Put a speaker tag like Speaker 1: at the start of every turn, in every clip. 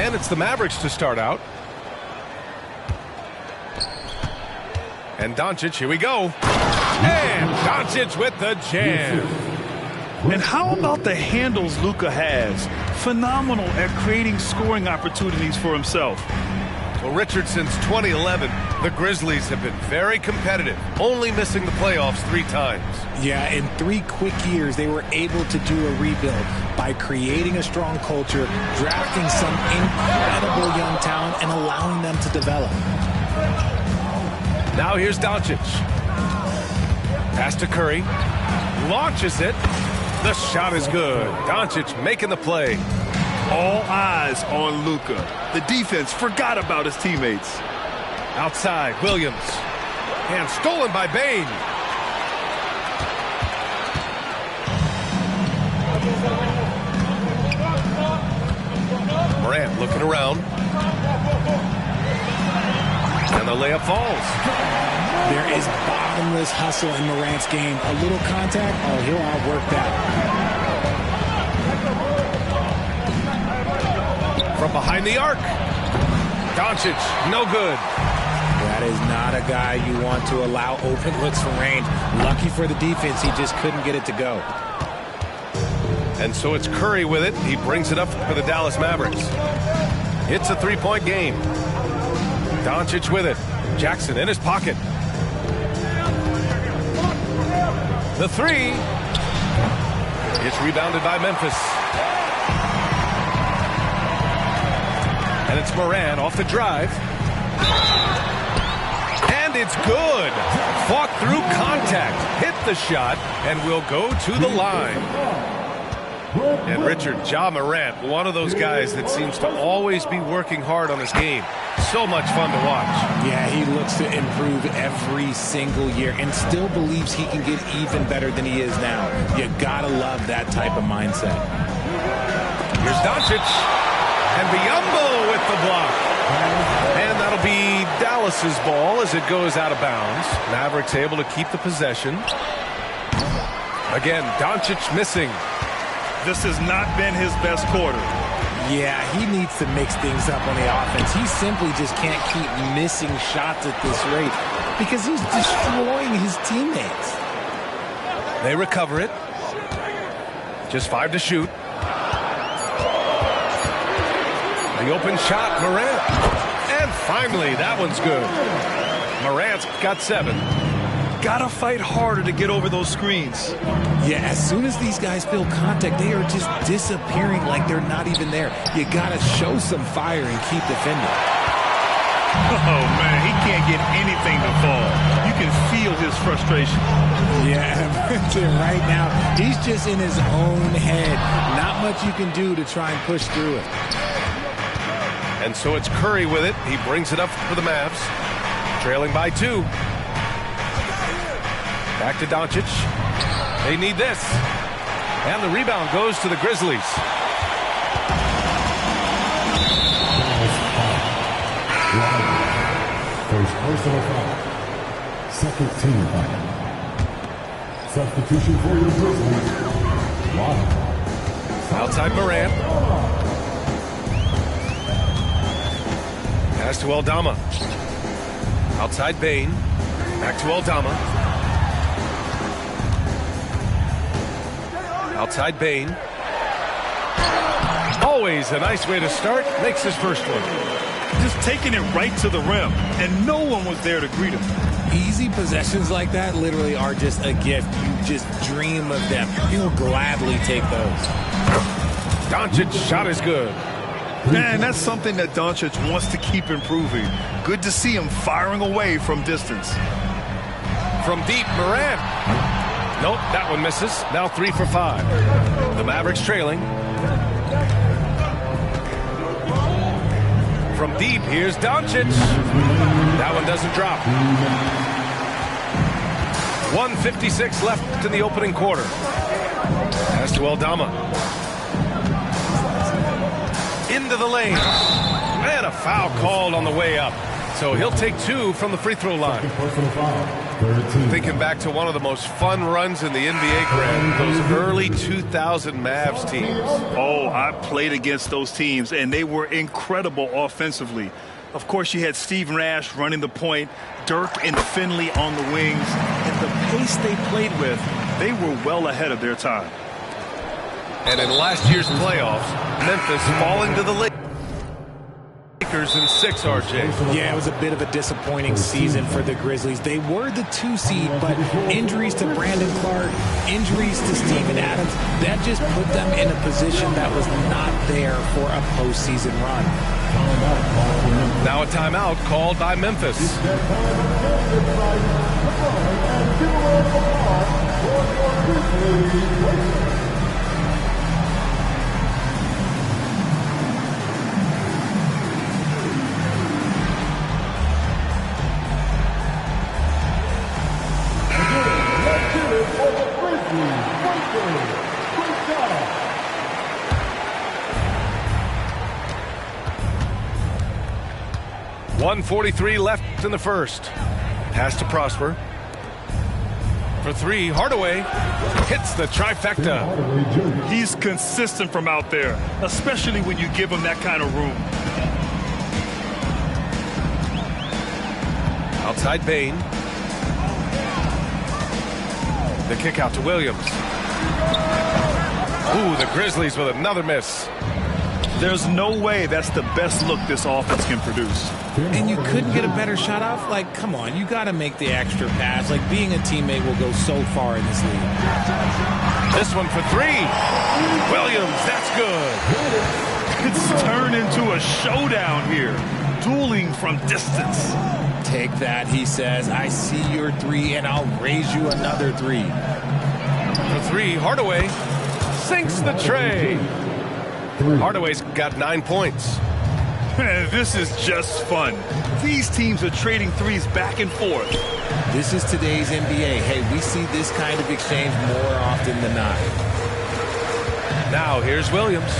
Speaker 1: And it's the Mavericks to start out. And Doncic, here we go. And Doncic with the jam.
Speaker 2: And how about the handles Luka has? Phenomenal at creating scoring opportunities for himself.
Speaker 1: Well, Richard, since 2011, the Grizzlies have been very competitive, only missing the playoffs 3 times.
Speaker 3: Yeah, in 3 quick years, they were able to do a rebuild by creating a strong culture, drafting some incredible young talent, and allowing them to develop.
Speaker 1: Now here's Doncic. Pass to Curry. Launches it. The shot is good. Doncic making the play.
Speaker 2: All eyes on Luka. The defense forgot about his teammates.
Speaker 1: Outside, Williams. And stolen by Bane. Morant looking around. And the layup falls.
Speaker 3: There is bottomless hustle in Morant's game. A little contact, oh, he'll outwork that.
Speaker 1: From behind the arc. Doncic, no good.
Speaker 3: That is not a guy you want to allow open looks from range. Lucky for the defense, he just couldn't get it to go.
Speaker 1: And so it's Curry with it. He brings it up for the Dallas Mavericks. It's a 3-point game. Doncic with it. Jackson in his pocket. The 3. It's rebounded by Memphis. And it's Morant off the drive. And it's good. Fought through contact. Hit the shot and will go to the line. And Richard, Ja Morant, one of those guys that seems to always be working hard on his game. So much fun to watch.
Speaker 3: Yeah, he looks to improve every single year and still believes he can get even better than he is now. You gotta love that type of mindset.
Speaker 1: Here's Doncic. And Biyombo with the block. And that'll be Dallas's ball as it goes out of bounds. Mavericks able to keep the possession. Again, Doncic missing.
Speaker 2: This has not been his best quarter.
Speaker 3: Yeah, he needs to mix things up on the offense. He simply just can't keep missing shots at this rate because he's destroying his teammates.
Speaker 1: They recover it. Just 5 to shoot. The open shot, Morant. And finally, that one's good. Morant's got 7.
Speaker 2: Gotta fight harder to get over those screens.
Speaker 3: Yeah, as soon as these guys feel contact, they are just disappearing like they're not even there. You gotta show some fire and keep defending.
Speaker 2: Oh, man, he can't get anything to fall. You can feel his frustration.
Speaker 3: Yeah, right now, he's just in his own head. Not much you can do to try and push through it.
Speaker 1: And so it's Curry with it. He brings it up for the Mavs. Trailing by 2. Back to Doncic. They need this. And the rebound goes to the Grizzlies.
Speaker 4: First personal foul. Second team foul. Substitution for your Grizzlies.
Speaker 1: Outside Morant. Pass to Aldama. Outside Bane. Back to Aldama. Outside Bane. Always a nice way to start. Makes his first one.
Speaker 2: Just taking it right to the rim, and no one was there to greet him.
Speaker 3: Easy possessions like that literally are just a gift. You just dream of them. You'll gladly take those.
Speaker 1: Doncic's shot is good.
Speaker 2: Man, that's something that Doncic wants to keep improving. Good to see him firing away from distance.
Speaker 1: From deep, Morant. Nope, that one misses. Now 3 for 5. The Mavericks trailing. From deep, here's Doncic. That one doesn't drop. 1:56 left in the opening quarter. Pass to Aldama. Into the lane. And a foul called on the way up. So he'll take 2 from the free throw line.
Speaker 4: Personal foul.
Speaker 1: Thinking back to one of the most fun runs in the NBA, Grant, those early 2000 Mavs teams.
Speaker 2: Oh, I played against those teams, and they were incredible offensively. Of course, you had Steve Nash running the point, Dirk and Finley on the wings, and the pace they played with, they were well ahead of their time.
Speaker 1: And in last year's playoffs, Memphis falling to the Lakers in 6, RJ.
Speaker 3: Yeah, it was a bit of a disappointing season for the Grizzlies. They were the 2 seed, but injuries to Brandon Clark, injuries to Steven Adams, that just put them in a position that was not there for a postseason run.
Speaker 1: Now a timeout called by Memphis. .143 left in the first. Pass to Prosper. For 3, Hardaway hits the trifecta.
Speaker 2: He's consistent from out there, especially when you give him that kind of room.
Speaker 1: Outside Bane. The kick out to Williams. Ooh, the Grizzlies with another miss.
Speaker 2: There's no way that's the best look this offense can produce.
Speaker 3: And you couldn't get a better shot off? Like, come on, you got to make the extra pass. Like, being a teammate will go so far in this league.
Speaker 1: This one for 3. Williams, that's good.
Speaker 2: It's turned into a showdown here. Dueling from distance.
Speaker 3: Take that, he says. I see your 3, and I'll raise you another 3.
Speaker 1: For 3, Hardaway sinks the tray. Hardaway's got 9 points.
Speaker 2: This is just fun. These teams are trading threes back and forth.
Speaker 3: This is today's NBA. Hey, we see this kind of exchange more often than not.
Speaker 1: Now here's Williams.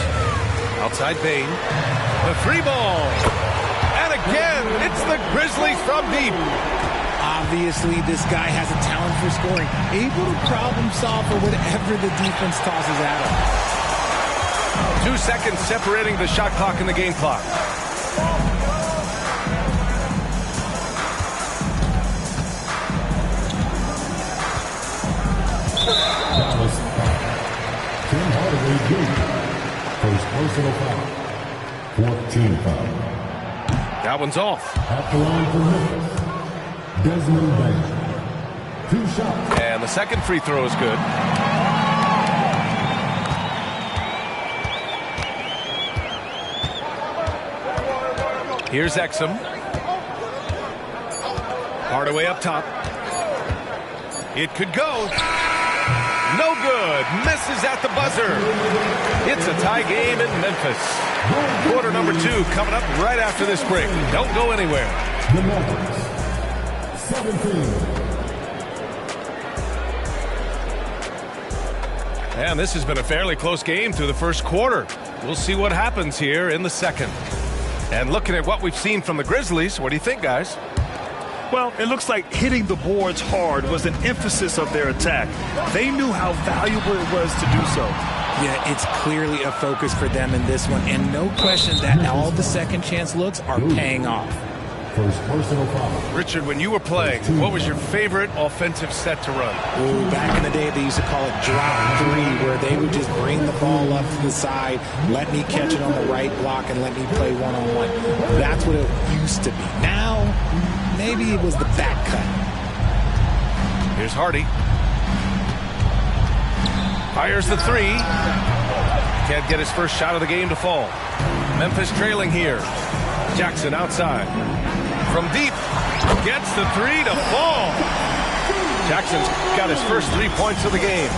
Speaker 1: Outside Bane. The 3-ball. And again, it's the Grizzlies from deep.
Speaker 3: Obviously, this guy has a talent for scoring. Able to problem solve for whatever the defense tosses at him.
Speaker 1: 2 seconds separating the shot clock and the game clock.
Speaker 4: Dallas foul. Tim Hardaway Jr. First personal foul. 14 foul.
Speaker 1: That one's off.
Speaker 4: At the line for Memphis, Desmond Bane. 2 shots.
Speaker 1: And the second free throw is good. Here's Exum. Hardaway up top. It could go. No good. Misses at the buzzer. It's a tie game in Memphis. Quarter number 2 coming up right after this break. Don't go anywhere.
Speaker 4: The Mavericks, 17.
Speaker 1: And this has been a fairly close game through the first quarter. We'll see what happens here in the second. And looking at what we've seen from the Grizzlies, what do you think, guys?
Speaker 2: Well, it looks like hitting the boards hard was an emphasis of their attack. They knew how valuable it was to do so.
Speaker 3: Yeah, it's clearly a focus for them in this one. And no question that all the second chance looks are paying off.
Speaker 4: First personal foul.
Speaker 1: Richard, when you were playing, what was your favorite offensive set to run?
Speaker 3: Ooh, back in the day, they used to call it drop 3, where they would just bring the ball up to the side, let me catch it on the right block, and let me play one-on-one. That's what it used to be. Now, maybe it was the back cut.
Speaker 1: Here's Hardy. Fires the 3. Can't get his first shot of the game to fall. Memphis trailing here. Jackson outside. From deep. Gets the 3 to fall. Jackson's got his first 3 points of the game.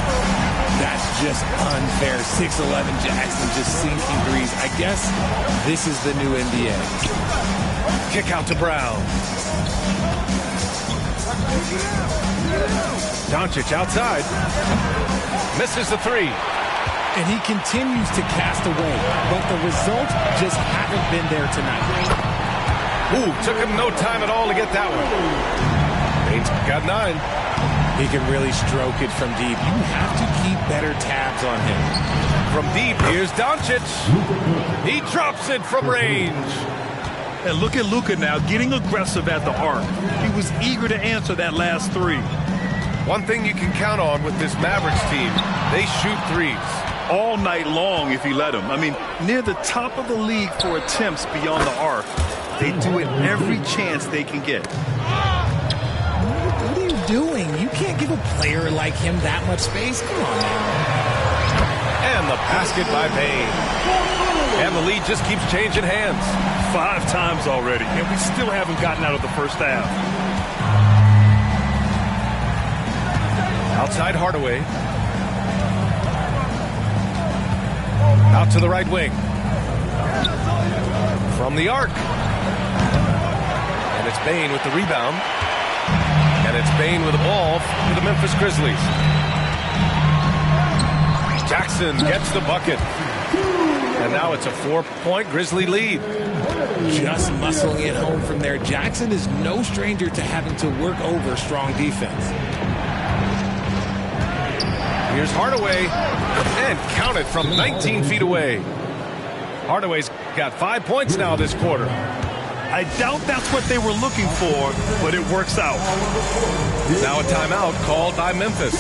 Speaker 3: That's just unfair. 6'11" Jackson just sinking threes. I guess this is the new NBA.
Speaker 1: Kick out to Brown. Doncic outside. Misses the 3.
Speaker 3: And he continues to cast away, but the results just haven't been there tonight.
Speaker 1: Ooh, took him no time at all to get that one. Bane's got 9.
Speaker 3: He can really stroke it from deep. You have to keep better tabs on him.
Speaker 1: From deep, here's Doncic. He drops it from range.
Speaker 2: And look at Luka now getting aggressive at the arc. He was eager to answer that last 3.
Speaker 1: One thing you can count on with this Mavericks team, they shoot threes.
Speaker 2: All night long if he let them. I mean, near the top of the league for attempts beyond the arc. They do it every chance they can get.
Speaker 3: What are you doing? You can't give a player like him that much space. Come on now.
Speaker 1: And the basket by Bane. And the lead just keeps changing hands.
Speaker 2: 5 times already, and we still haven't gotten out of the first half.
Speaker 1: Outside Hardaway. Out to the right wing. From the arc. And it's Bane with the rebound. And it's Bane with the ball for the Memphis Grizzlies. Jackson gets the bucket. And now it's a 4-point Grizzly lead.
Speaker 3: Just muscling it home from there. Jackson is no stranger to having to work over strong defense.
Speaker 1: Here's Hardaway. And count it from 19 feet away. Hardaway's got 5 points now this quarter.
Speaker 2: I doubt that's what they were looking for, but it works out.
Speaker 1: Now a timeout called by Memphis.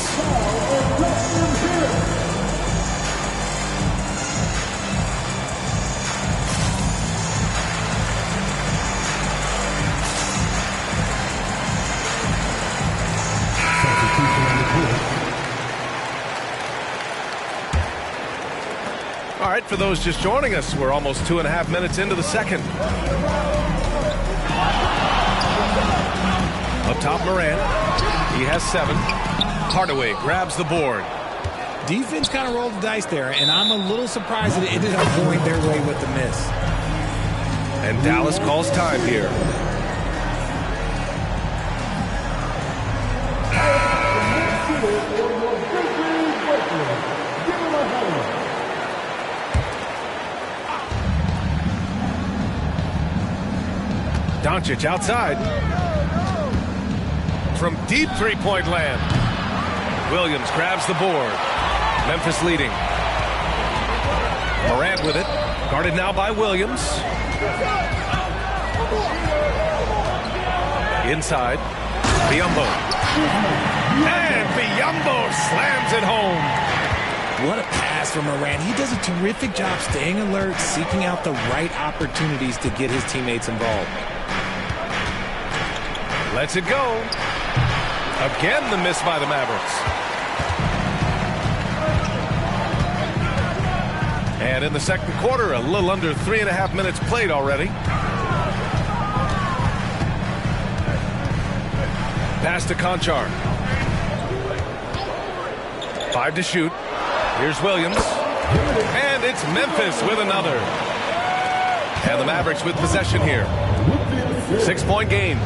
Speaker 1: All right, for those just joining us, we're almost 2.5 minutes into the second. Up top, Morant. He has 7. Hardaway grabs the board.
Speaker 3: Defense kind of rolled the dice there, and I'm a little surprised that it ended up going their way with the miss.
Speaker 1: And Dallas calls time here. Doncic outside. From deep three-point land. Williams grabs the board. Memphis leading. Morant with it. Guarded now by Williams. Inside. Biyombo. And Biyombo slams it home.
Speaker 3: What a pass from Morant. He does a terrific job staying alert, seeking out the right opportunities to get his teammates involved.
Speaker 1: Lets it go. Again, the miss by the Mavericks. And in the second quarter, a little under 3.5 minutes played already. Pass to Conchar. 5 to shoot. Here's Williams. And it's Memphis with another. And the Mavericks with possession here. 6-point game.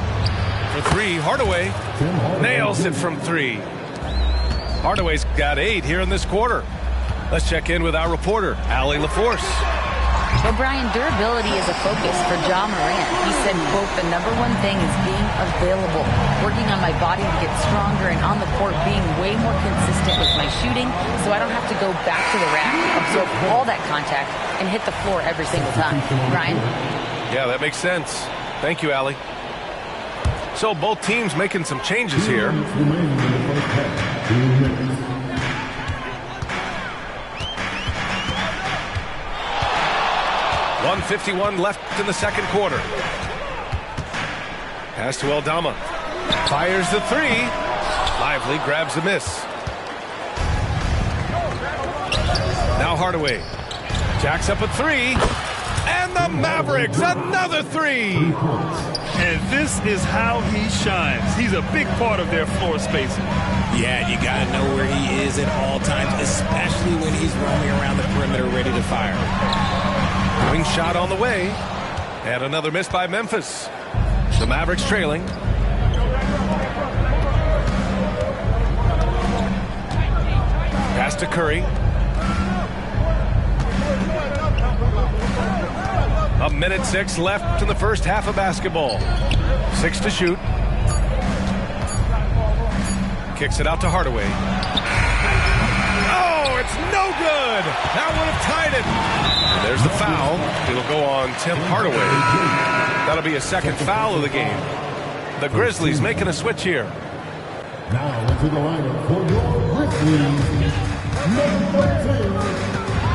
Speaker 1: For 3, Hardaway nails it from 3. Hardaway's got 8 here in this quarter. Let's check in with our reporter, Allie LaForce.
Speaker 5: Well, Brian, durability is a focus for Ja Morant. He said, quote, the #1 thing is being available, working on my body to get stronger, and on the court being way more consistent with my shooting so I don't have to go back to the rack, absorb all that contact, and hit the floor every single time. Brian?
Speaker 1: Yeah, that makes sense. Thank you, Allie. So both teams making some changes here. 1:51 left in the second quarter. Pass to Aldama. Fires the 3. Lively grabs the miss. Now Hardaway. Jacks up a 3. And the Mavericks, another 3.
Speaker 2: And this is how he shines. He's a big part of their floor spacing.
Speaker 3: Yeah, you got to know where he is at all times, especially when he's roaming around the perimeter ready to fire.
Speaker 1: Wing shot on the way. And another miss by Memphis. The Mavericks trailing. Pass to Curry. A minute 6 left in the first half of basketball. 6 to shoot. Kicks it out to Hardaway. Oh, it's no good. That would have tied it. And there's the foul. It'll go on Tim Hardaway. That'll be a second foul of the game. The Grizzlies making a switch here.
Speaker 4: Now into the lineup for your Grizzlies.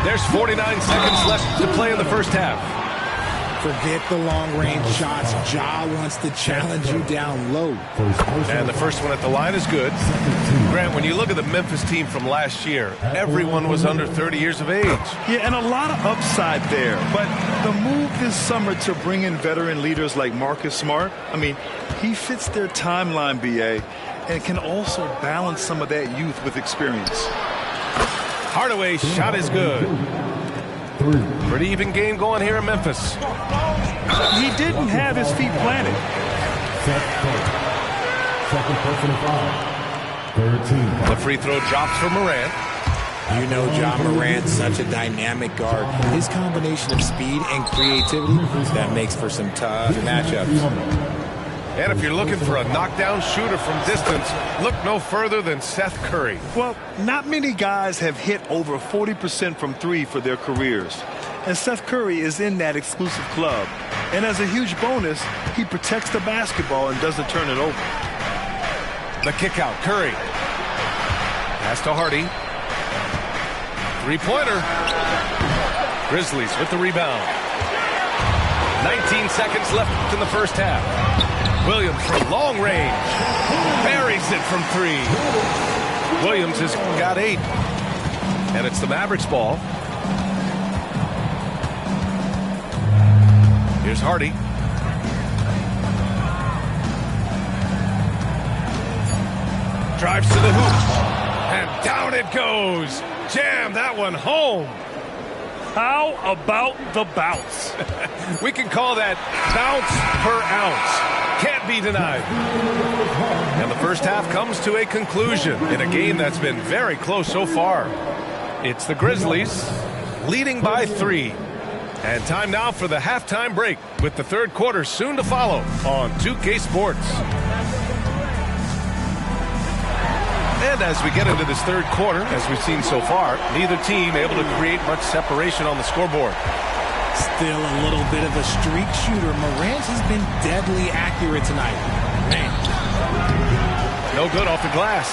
Speaker 1: There's 49 seconds left to play in the first half.
Speaker 3: Forget the long-range shots. Ja wants to challenge you down low.
Speaker 1: And the first one at the line is good. Grant, when you look at the Memphis team from last year, everyone was under 30 years of age.
Speaker 2: Yeah, and a lot of upside there. But the move this summer to bring in veteran leaders like Marcus Smart, I mean, he fits their timeline, BA, and can also balance some of that youth with experience.
Speaker 1: Hardaway's shot is good. Pretty even game going here in Memphis.
Speaker 2: He didn't have his feet planted.
Speaker 4: Second personal foul. 13.
Speaker 1: The free throw drops for Morant.
Speaker 3: You know Ja Morant's such a dynamic guard. His combination of speed and creativity, that makes for some tough matchups.
Speaker 1: And if you're looking for a knockdown shooter from distance, look no further than Seth Curry.
Speaker 2: Well, not many guys have hit over 40% from three for their careers. And Seth Curry is in that exclusive club. And as a huge bonus, he protects the basketball and doesn't turn it over.
Speaker 1: The kick out, Curry. Pass to Hardy. Three-pointer. Grizzlies with the rebound. 19 seconds left in the first half. Williams from long range. Buries it from three. Williams has got 8. And it's the Mavericks ball. Here's Hardy. Drives to the hoop. And down it goes. Jam that one home.
Speaker 2: How about the bounce?
Speaker 1: We can call that bounce per ounce. Can't be denied. And the first half comes to a conclusion in a game that's been very close so far. It's the Grizzlies leading by 3. And time now for the halftime break with the third quarter soon to follow on 2K Sports. And as we get into this third quarter, as we've seen so far, neither team able to create much separation on the scoreboard.
Speaker 3: Still a little bit of a streak shooter. Morant has been deadly accurate tonight. Man.
Speaker 1: No good off the glass.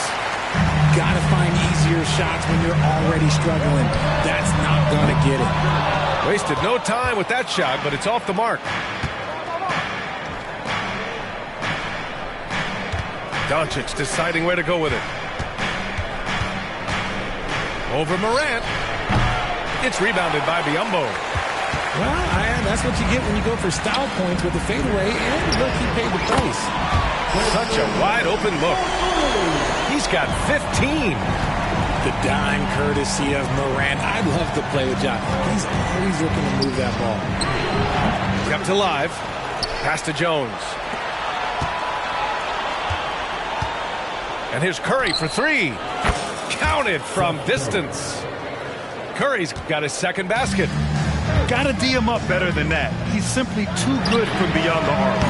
Speaker 3: Gotta find easier shots when you're already struggling. That's not gonna get it.
Speaker 1: Wasted no time with that shot, but it's off the mark. Doncic deciding where to go with it. Over Morant. It's rebounded by Biyombo.
Speaker 3: Well, that's what you get when you go for style points with the fadeaway, and look, he paid the price.
Speaker 1: Such a wide open look. He's got 15.
Speaker 3: The dime courtesy of Morant. I'd love to play with John. He's always looking to move that ball.
Speaker 1: Kept alive. Pass to Jones. And here's Curry for 3. Counted from distance. Curry's got his second basket.
Speaker 2: Got to D him up better than that. He's simply too good from beyond the arc.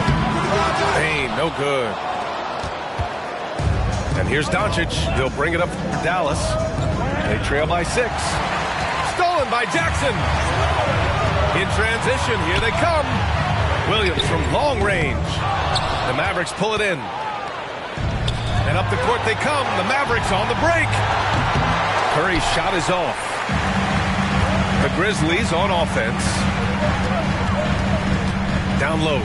Speaker 1: Payne, no good. And here's Doncic. He'll bring it up for Dallas. They trail by 6. Stolen by Jackson. In transition, here they come. Williams from long range. The Mavericks pull it in. And up the court they come. The Mavericks on the break. Curry's shot is off. The Grizzlies on offense. Down low.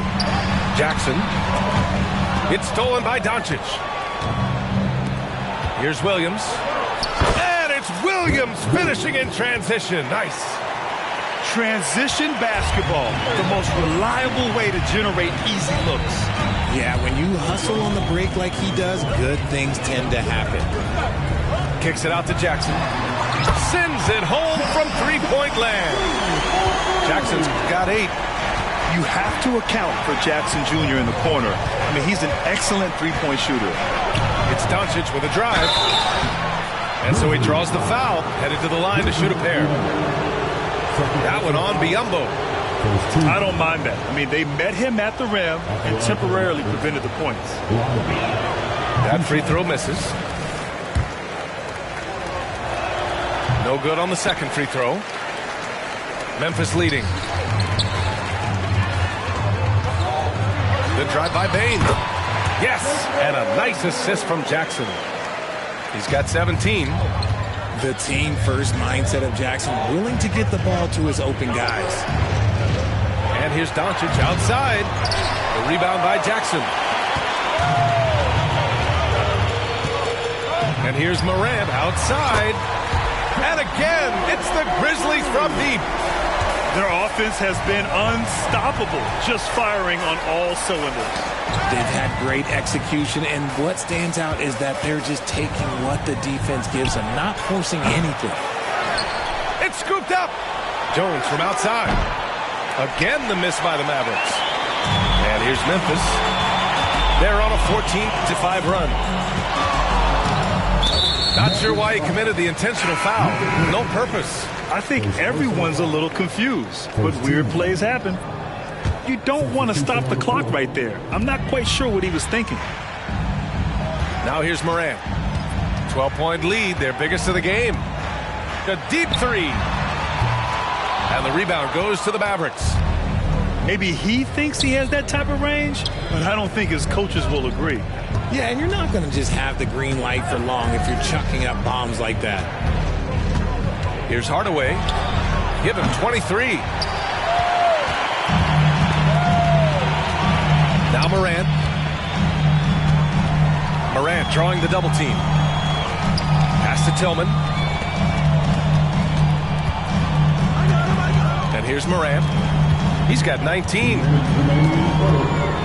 Speaker 1: Jackson. It's stolen by Doncic. Here's Williams. And it's Williams finishing in transition. Nice.
Speaker 2: Transition basketball. The most reliable way to generate easy looks.
Speaker 3: Yeah, when you hustle on the break like he does, good things tend to happen.
Speaker 1: Kicks it out to Jackson. Sends it home from three-point land. Jackson's got 8.
Speaker 2: You have to account for Jackson Jr. in the corner. I mean, he's an excellent three-point shooter.
Speaker 1: It's Doncic with a drive. And so he draws the foul, headed to the line to shoot a pair. That one on Biyombo.
Speaker 2: I don't mind that. I mean, they met him at the rim and temporarily prevented the points.
Speaker 1: That free throw misses.
Speaker 3: 2
Speaker 1: No good on the second free throw. Memphis leading. Good drive by Bane. Yes, and a nice assist from Jackson. He's got 17.
Speaker 3: The team-first mindset of Jackson, willing to get the ball to his open guys.
Speaker 1: And here's Doncic outside. The rebound by Jackson. And here's Morant outside. And again, it's the Grizzlies from deep.
Speaker 2: Their offense has been unstoppable, just firing on all cylinders.
Speaker 3: They've had great execution, and what stands out is that they're just taking what the defense gives them, not forcing anything.
Speaker 1: It's scooped up. Jones from outside. Again, the miss by the Mavericks. And here's Memphis. They're on a 14-5 run. Not sure why he committed the intentional foul. No purpose.
Speaker 2: I think everyone's a little confused, but weird plays happen. You don't want to stop the clock right there. I'm not quite sure what he was thinking.
Speaker 1: Now here's Morant. 12-point lead, their biggest of the game. A deep three. And the rebound goes to the Mavericks.
Speaker 2: Maybe he thinks he has that type of range, but I don't think his coaches will agree.
Speaker 3: Yeah, and you're not going to just have the green light for long if you're chucking up bombs like that.
Speaker 1: Here's Hardaway. Give him 23. Now Morant. Morant drawing the double team. Pass to Tillman. And here's Morant. He's got 19.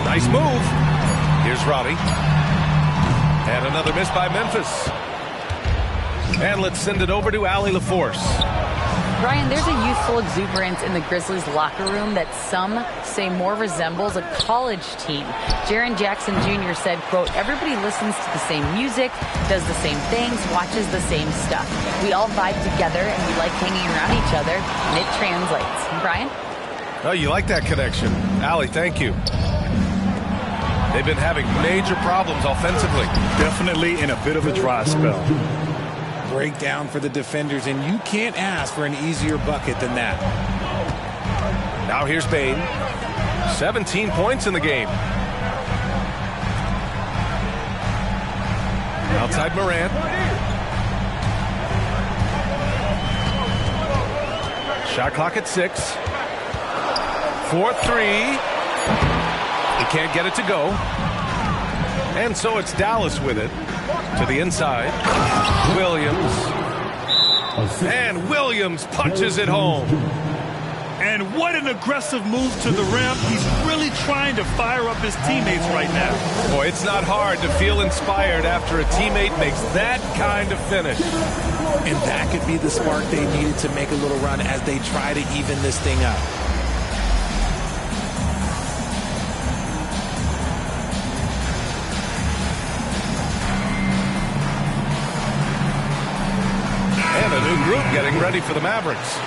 Speaker 1: Nice move. Here's Robbie. And another miss by Memphis. And let's send it over to Allie LaForce.
Speaker 5: Brian, there's a youthful exuberance in the Grizzlies locker room that some say more resembles a college team. Jaren Jackson Jr. said, quote, everybody listens to the same music, does the same things, watches the same stuff. We all vibe together and we like hanging around each other, and it translates. Brian?
Speaker 1: Oh, you like that connection. Allie, thank you. They've been having major problems offensively.
Speaker 2: Definitely in a bit of a dry spell.
Speaker 3: Breakdown for the defenders, and you can't ask for an easier bucket than that.
Speaker 1: Now here's Bane. 17 points in the game. Outside Morant. Shot clock at 6. 4-3. He can't get it to go. And so it's Dallas with it. To the inside. Williams. And Williams punches it home.
Speaker 2: And what an aggressive move to the rim. He's really trying to fire up his teammates right now.
Speaker 1: Boy, it's not hard to feel inspired after a teammate makes that kind of finish.
Speaker 3: And that could be the spark they needed to make a little run as they try to even this thing up.
Speaker 1: And a new group getting ready for the Mavericks.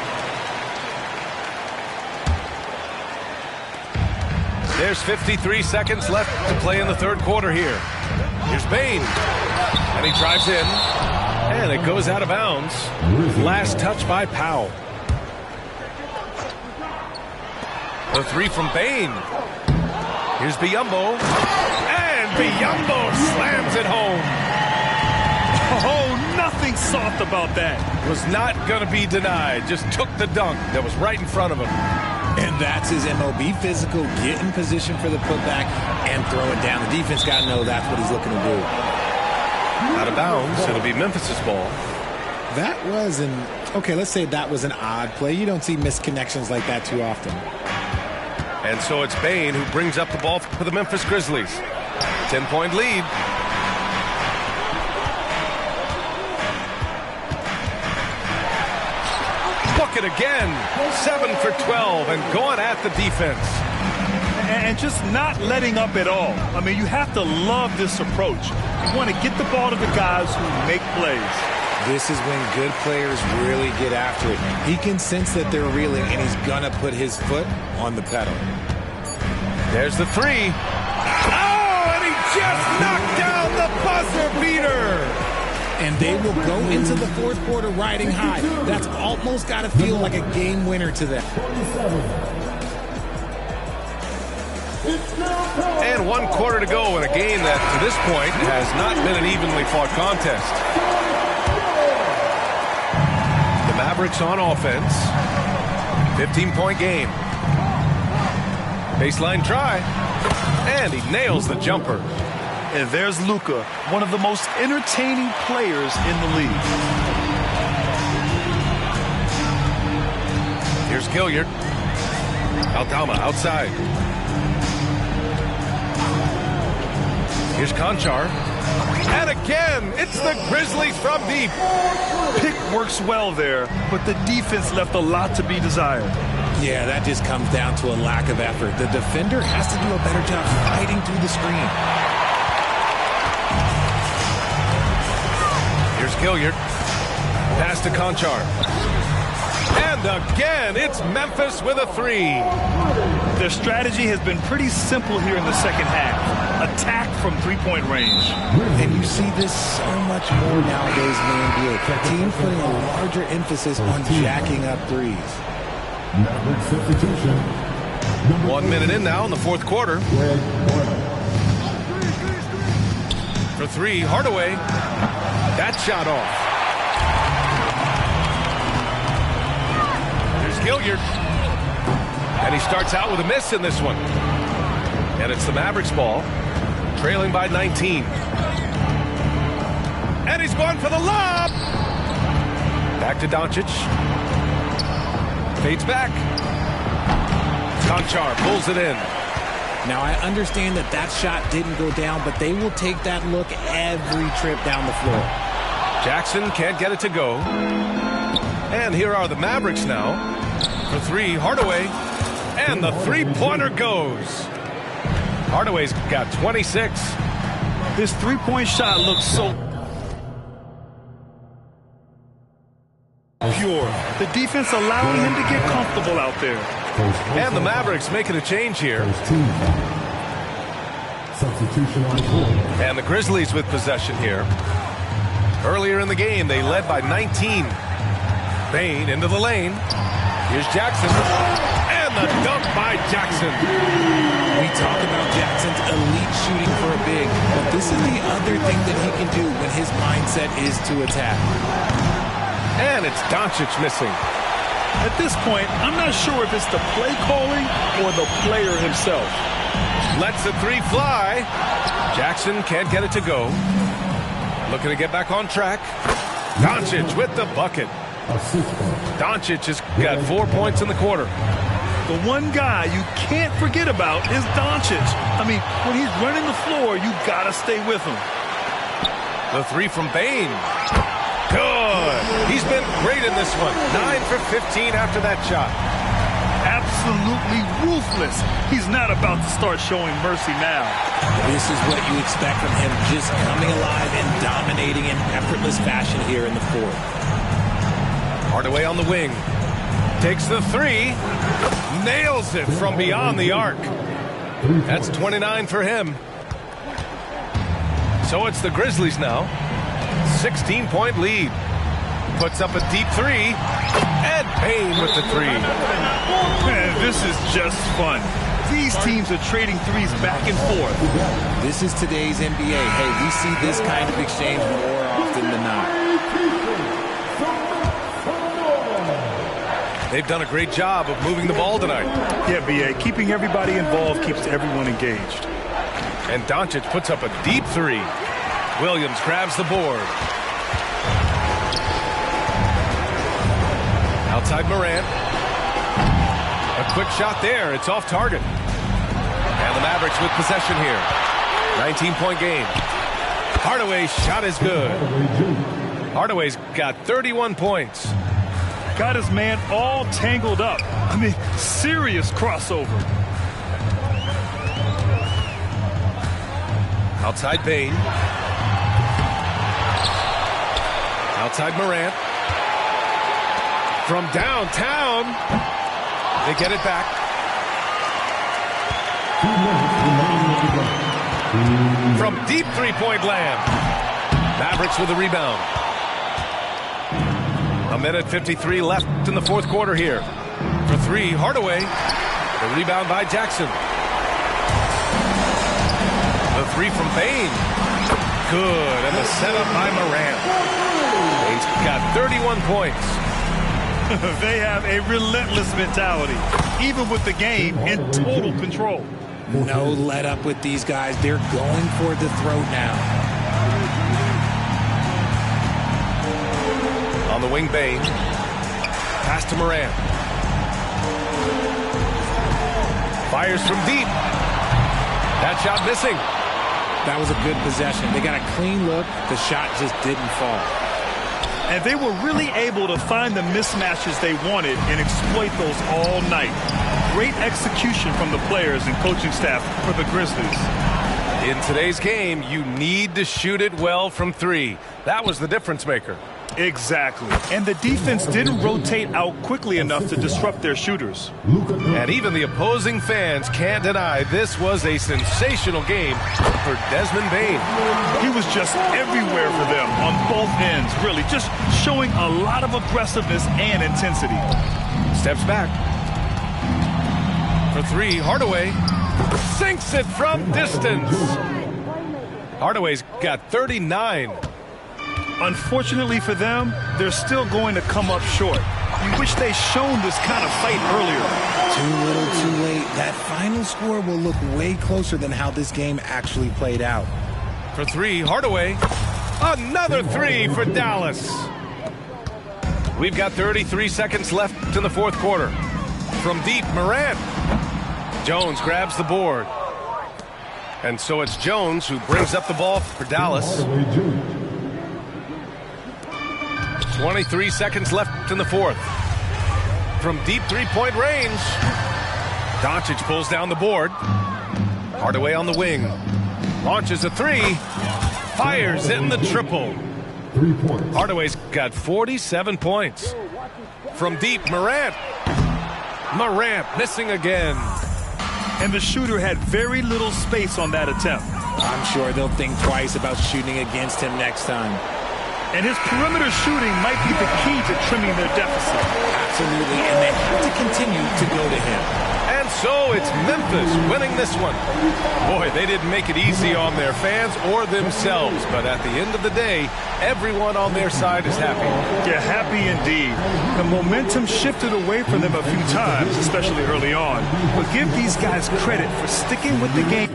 Speaker 1: There's 53 seconds left to play in the third quarter here. Here's Bane. And he drives in. And it goes out of bounds. Last touch by Powell. The three from Bane. Here's Biyombo. And Biyombo slams it home.
Speaker 2: Oh, nothing soft about that.
Speaker 1: Was not going to be denied. Just took the dunk that was right in front of him.
Speaker 3: And that's his MOB, physical, get in position for the putback and throw it down. The defense got to know that's what he's looking to do.
Speaker 1: Out of bounds, it'll be Memphis's ball.
Speaker 3: That was okay, let's say that was an odd play. You don't see missed connections like that too often.
Speaker 1: And so it's Bane who brings up the ball for the Memphis Grizzlies. 10-point lead. It again, 7 for 12 and going at the defense.
Speaker 2: And just not letting up at all. I mean, you have to love this approach. You want to get the ball to the guys who make plays.
Speaker 3: This is when good players really get after it. He can sense that they're reeling, and he's going to put his foot on the pedal.
Speaker 1: There's the three. Oh, and he just knocked down the buzzer beater.
Speaker 3: and they will go into the fourth quarter riding high. That's almost got to feel like a game winner to them.
Speaker 1: And 1 quarter to go in a game that, to this point, has not been an evenly fought contest. The Mavericks on offense. 15-point game. Baseline try. And he nails the jumper.
Speaker 2: And there's Luka, one of the most entertaining players in the league.
Speaker 1: Here's Gilliard. Aldama outside. Here's Conchar. And again, it's the Grizzlies from deep.
Speaker 2: Pick works well there, but the defense left a lot to be desired.
Speaker 3: Yeah, that just comes down to a lack of effort. The defender has to do a better job fighting through the screen.
Speaker 1: Here's Gilliard. Pass to Conchar. And again, it's Memphis with a three.
Speaker 2: Their strategy has been pretty simple here in the second half. Attack from three-point range.
Speaker 3: And you see this so much more nowadays in the NBA. Teams putting a larger emphasis on jacking up threes.
Speaker 4: Substitution.
Speaker 1: 1 minute in now in the fourth quarter. For three, Hardaway. That shot off. There's Gilliard. And he starts out with a miss in this one. And it's the Mavericks ball, trailing by 19. And he's going for the lob. Back to Doncic. Fades back. Conchar pulls it in.
Speaker 3: Now, I understand that that shot didn't go down, but they will take that look every trip down the floor.
Speaker 1: Jackson can't get it to go. And here are the Mavericks now. For three, Hardaway. And the three-pointer goes. Hardaway's got 26.
Speaker 2: This three-point shot looks so pure. The defense allowing him to get comfortable out there.
Speaker 1: And the Mavericks making a change here.
Speaker 4: Substitution on court.
Speaker 1: And the Grizzlies with possession here. Earlier in the game, they led by 19. Bane into the lane. Here's Jackson. And the dunk by Jackson.
Speaker 3: We talk about Jackson's elite shooting for a big, but this is the other thing that he can do when his mindset is to attack.
Speaker 1: And it's Doncic missing.
Speaker 2: At this point, I'm not sure if it's the play calling or the player himself.
Speaker 1: Lets the three fly. Jackson can't get it to go. Looking to get back on track. Doncic with the bucket. Doncic has got 4 points in the quarter.
Speaker 2: The one guy you can't forget about is Doncic. I mean, when he's running the floor, you got to stay with him.
Speaker 1: The three from Bane. Good. He's been great in this one. 9 for 15 after that shot.
Speaker 2: Absolutely ruthless. He's not about to start showing mercy now.
Speaker 3: This is what you expect from him, just coming alive and dominating in effortless fashion here in the fourth.
Speaker 1: Hardaway on the wing. Takes the three. Nails it from beyond the arc. That's 29 for him. So it's the Grizzlies now. 16-point lead. Puts up a deep three. And Payne with the three.
Speaker 2: Man, this is just fun. These teams are trading threes back and forth.
Speaker 3: This is today's NBA. Hey, we see this kind of exchange more often than not.
Speaker 1: They've done a great job of moving the ball tonight.
Speaker 2: Yeah, B.A., keeping everybody involved keeps everyone engaged.
Speaker 1: And Doncic puts up a deep three. Williams grabs the board. Outside Morant. A quick shot there. It's off target. And the Mavericks with possession here. 19-point game. Hardaway's shot is good. Hardaway's got 31 points.
Speaker 2: Got his man all tangled up. I mean, serious crossover.
Speaker 1: Outside Bane. Outside Morant. From downtown. They get it back. From deep three-point land. Mavericks with a rebound. 1:53 left in the fourth quarter here. For three, Hardaway. The rebound by Jackson. The three from Bane. Good, and the setup by Morant. Bane's got 31 points.
Speaker 2: They have a relentless mentality, even with the game in total control.
Speaker 3: No let up with these guys. They're going for the throat now.
Speaker 1: On the wing, Bane. Pass to Morant. Fires from deep. That shot missing.
Speaker 3: That was a good possession. They got a clean look. The shot just didn't fall.
Speaker 2: And they were really able to find the mismatches they wanted and exploit those all night. Great execution from the players and coaching staff for the Grizzlies.
Speaker 1: In today's game, you need to shoot it well from three. That was the difference maker.
Speaker 2: Exactly. And the defense didn't rotate out quickly enough to disrupt their shooters.
Speaker 1: And even the opposing fans can't deny this was a sensational game for Desmond Bane.
Speaker 2: He was just everywhere for them on both ends, really, just showing a lot of aggressiveness and intensity.
Speaker 1: Steps back. For three, Hardaway sinks it from distance. Hardaway's got 39.
Speaker 2: Unfortunately for them, they're still going to come up short. You wish they'd shown this kind of fight earlier.
Speaker 3: Too little, too late. That final score will look way closer than how this game actually played out.
Speaker 1: For three, Hardaway. Another three for Dallas. We've got 33 seconds left in the fourth quarter. From deep, Morant. Jones grabs the board. And so it's Jones who brings up the ball for Dallas. 23 seconds left in the fourth. From deep three-point range, Doncic pulls down the board. Hardaway on the wing. Launches a three. Fires in the triple. Hardaway's got 47 points. From deep, Morant. Morant missing again.
Speaker 2: And the shooter had very little space on that attempt.
Speaker 3: I'm sure they'll think twice about shooting against him next time.
Speaker 2: And his perimeter shooting might be the key to trimming their deficit.
Speaker 3: Absolutely, and they have to continue to go to him.
Speaker 1: And so it's Memphis winning this one. Boy, they didn't make it easy on their fans or themselves, but at the end of the day, everyone on their side is happy.
Speaker 2: Yeah, happy indeed. The momentum shifted away from them a few times, especially early on. But give these guys credit for sticking with the game.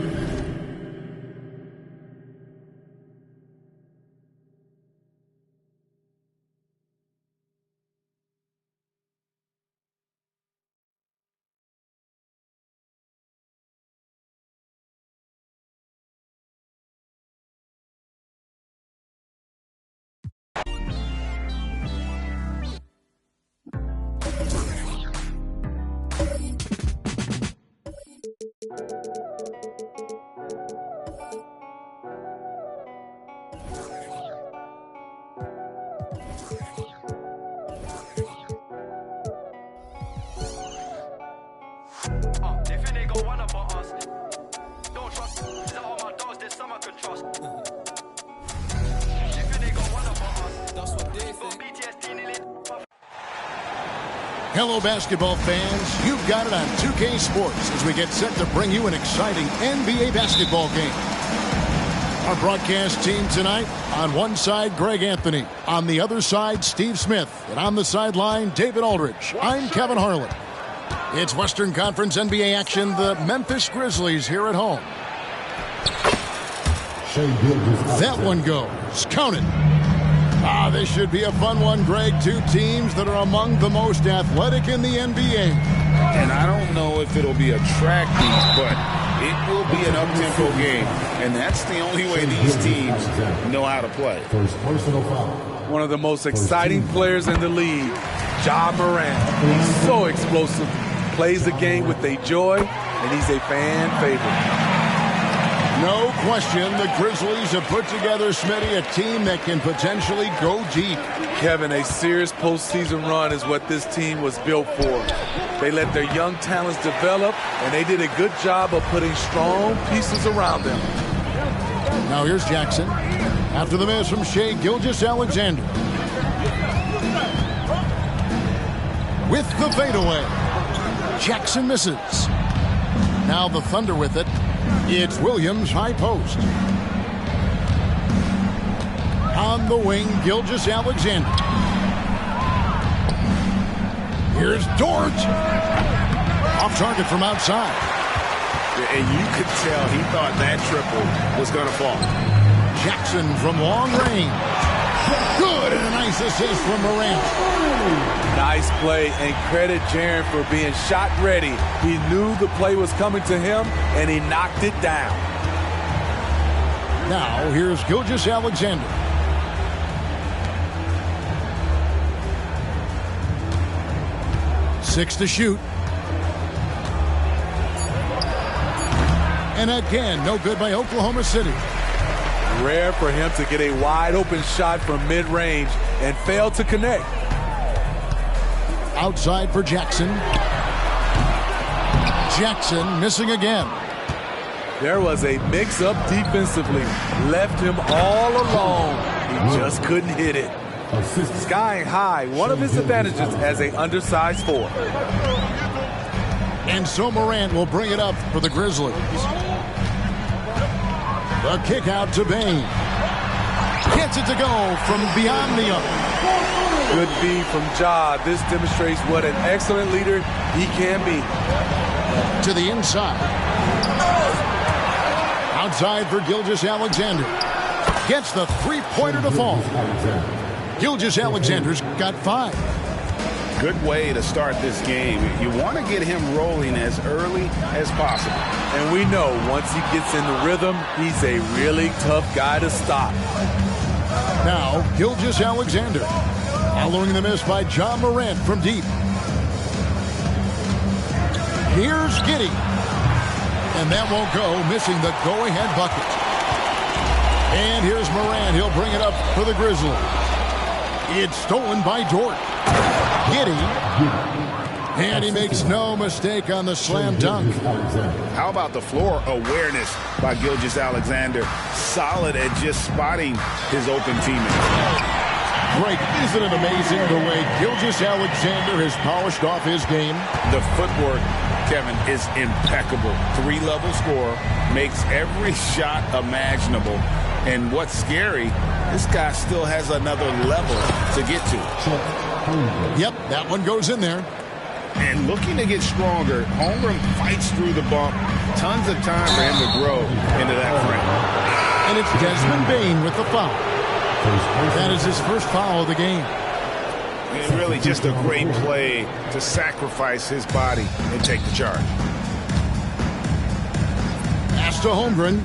Speaker 6: Hello, basketball fans. You've got it on 2K Sports as we get set to bring you an exciting NBA basketball game. Our broadcast team tonight, on one side, Greg Anthony. On the other side, Steve Smith. And on the sideline, David Aldridge. I'm Kevin Harlan. It's Western Conference NBA action. The Memphis Grizzlies here at home. That one goes. Count it. This should be a fun one, Greg. Two teams that are among the most athletic in the NBA.
Speaker 7: And I don't know if it'll be a track meet, but it will be an up-tempo game. And that's the only way these teams know how to play.
Speaker 8: One of the most exciting players in the league, Ja Morant. He's so explosive, plays the game with a joy, and he's a fan favorite.
Speaker 6: No question, the Grizzlies have put together, Smitty, a team that can potentially go deep.
Speaker 8: Kevin, a serious postseason run is what this team was built for. They let their young talents develop, and they did a good job of putting strong pieces around them.
Speaker 6: Now here's Jackson. After the miss from Shai Gilgeous-Alexander. With the fadeaway. Jackson misses. Now the Thunder with it. It's Williams high post. On the wing, Gilgeous-Alexander. Here's Dort. Off target from outside.
Speaker 7: And you could tell he thought that triple was going to fall.
Speaker 6: Jackson from long range. Good, and a nice assist from Morant.
Speaker 8: Nice play, and credit Jaren for being shot ready. He knew the play was coming to him, and he knocked it down.
Speaker 6: Now, here's Gilgeous-Alexander. Six to shoot. And again, no good by Oklahoma City.
Speaker 8: Rare for him to get a wide-open shot from mid-range and fail to connect.
Speaker 6: Outside for Jackson. Jackson missing again.
Speaker 8: There was a mix-up defensively. Left him all alone. He just couldn't hit it. Skying high, one of his advantages as an undersized forward.
Speaker 6: And so Morant will bring it up for the Grizzlies. The kick out to Bane. Gets it to go from beyond the arc.
Speaker 8: Good feed from Ja. This demonstrates what an excellent leader he can be.
Speaker 6: To the inside. Outside for Gilgeous-Alexander. Gets the three-pointer to fall. Gilgeous-Alexander's got 5.
Speaker 7: Good way to start this game. You want to get him rolling as early as possible.
Speaker 8: And we know once he gets in the rhythm, he's a really tough guy to stop.
Speaker 6: Now, Gilgeous-Alexander. Following the miss by Ja Morant from deep. Here's Giddey. And that won't go, missing the go-ahead bucket. And here's Morant. He'll bring it up for the Grizzlies. It's stolen by Dort. Giddey. And he makes no mistake on the slam dunk.
Speaker 7: How about the floor awareness by Gilgeous-Alexander? Solid at just spotting his open teammate.
Speaker 6: Greg, isn't it amazing the way Gilgeous-Alexander has polished off his game?
Speaker 7: The footwork, Kevin, is impeccable. 3-level scorer, makes every shot imaginable. And what's scary, this guy still has another level to get to.
Speaker 6: Yep, that one goes in there.
Speaker 7: And looking to get stronger, Holmgren fights through the bump. Tons of time for him to grow into that frame.
Speaker 6: And it's Desmond Bane with the foul. That is his first foul of the game.
Speaker 7: And really just a great play to sacrifice his body and take the charge.
Speaker 6: Pass to Holmgren.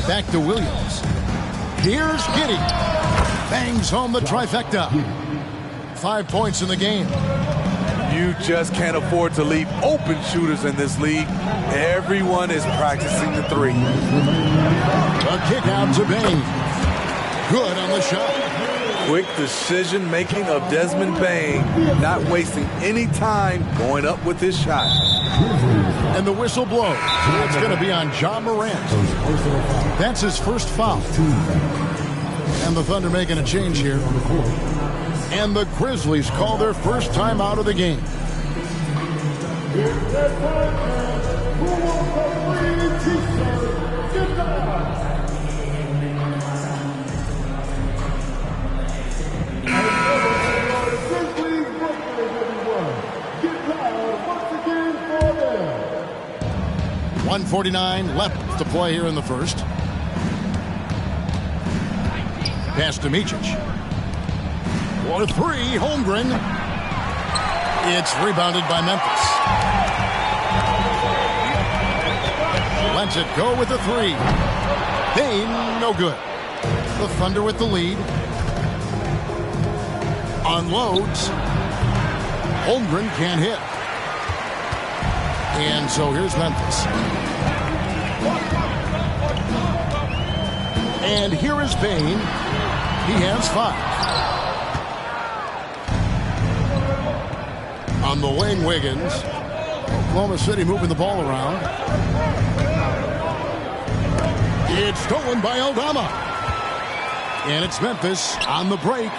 Speaker 6: Back to Williams. Here's Giddey. Bangs home the trifecta. 5 points in the game.
Speaker 8: You just can't afford to leave open shooters in this league. Everyone is practicing the three.
Speaker 6: A kick out to Bane. Good on the shot.
Speaker 8: Quick decision-making of Desmond Bane, not wasting any time going up with his shot.
Speaker 6: And the whistle blows. It's going to be on Ja Morant. That's his first foul. And the Thunder making a change here. And the Grizzlies call their first time out of the game. .149 left to play here in the first. Pass to Micic. For 3, Holmgren. It's rebounded by Memphis. Lets it go with the 3. Bane, no good. The Thunder with the lead. Unloads. Holmgren can't hit. And so here's Memphis. And here is Bane. He has 5. On the wing, Wiggins. Oklahoma City moving the ball around. It's stolen by Aldama. And it's Memphis on the break.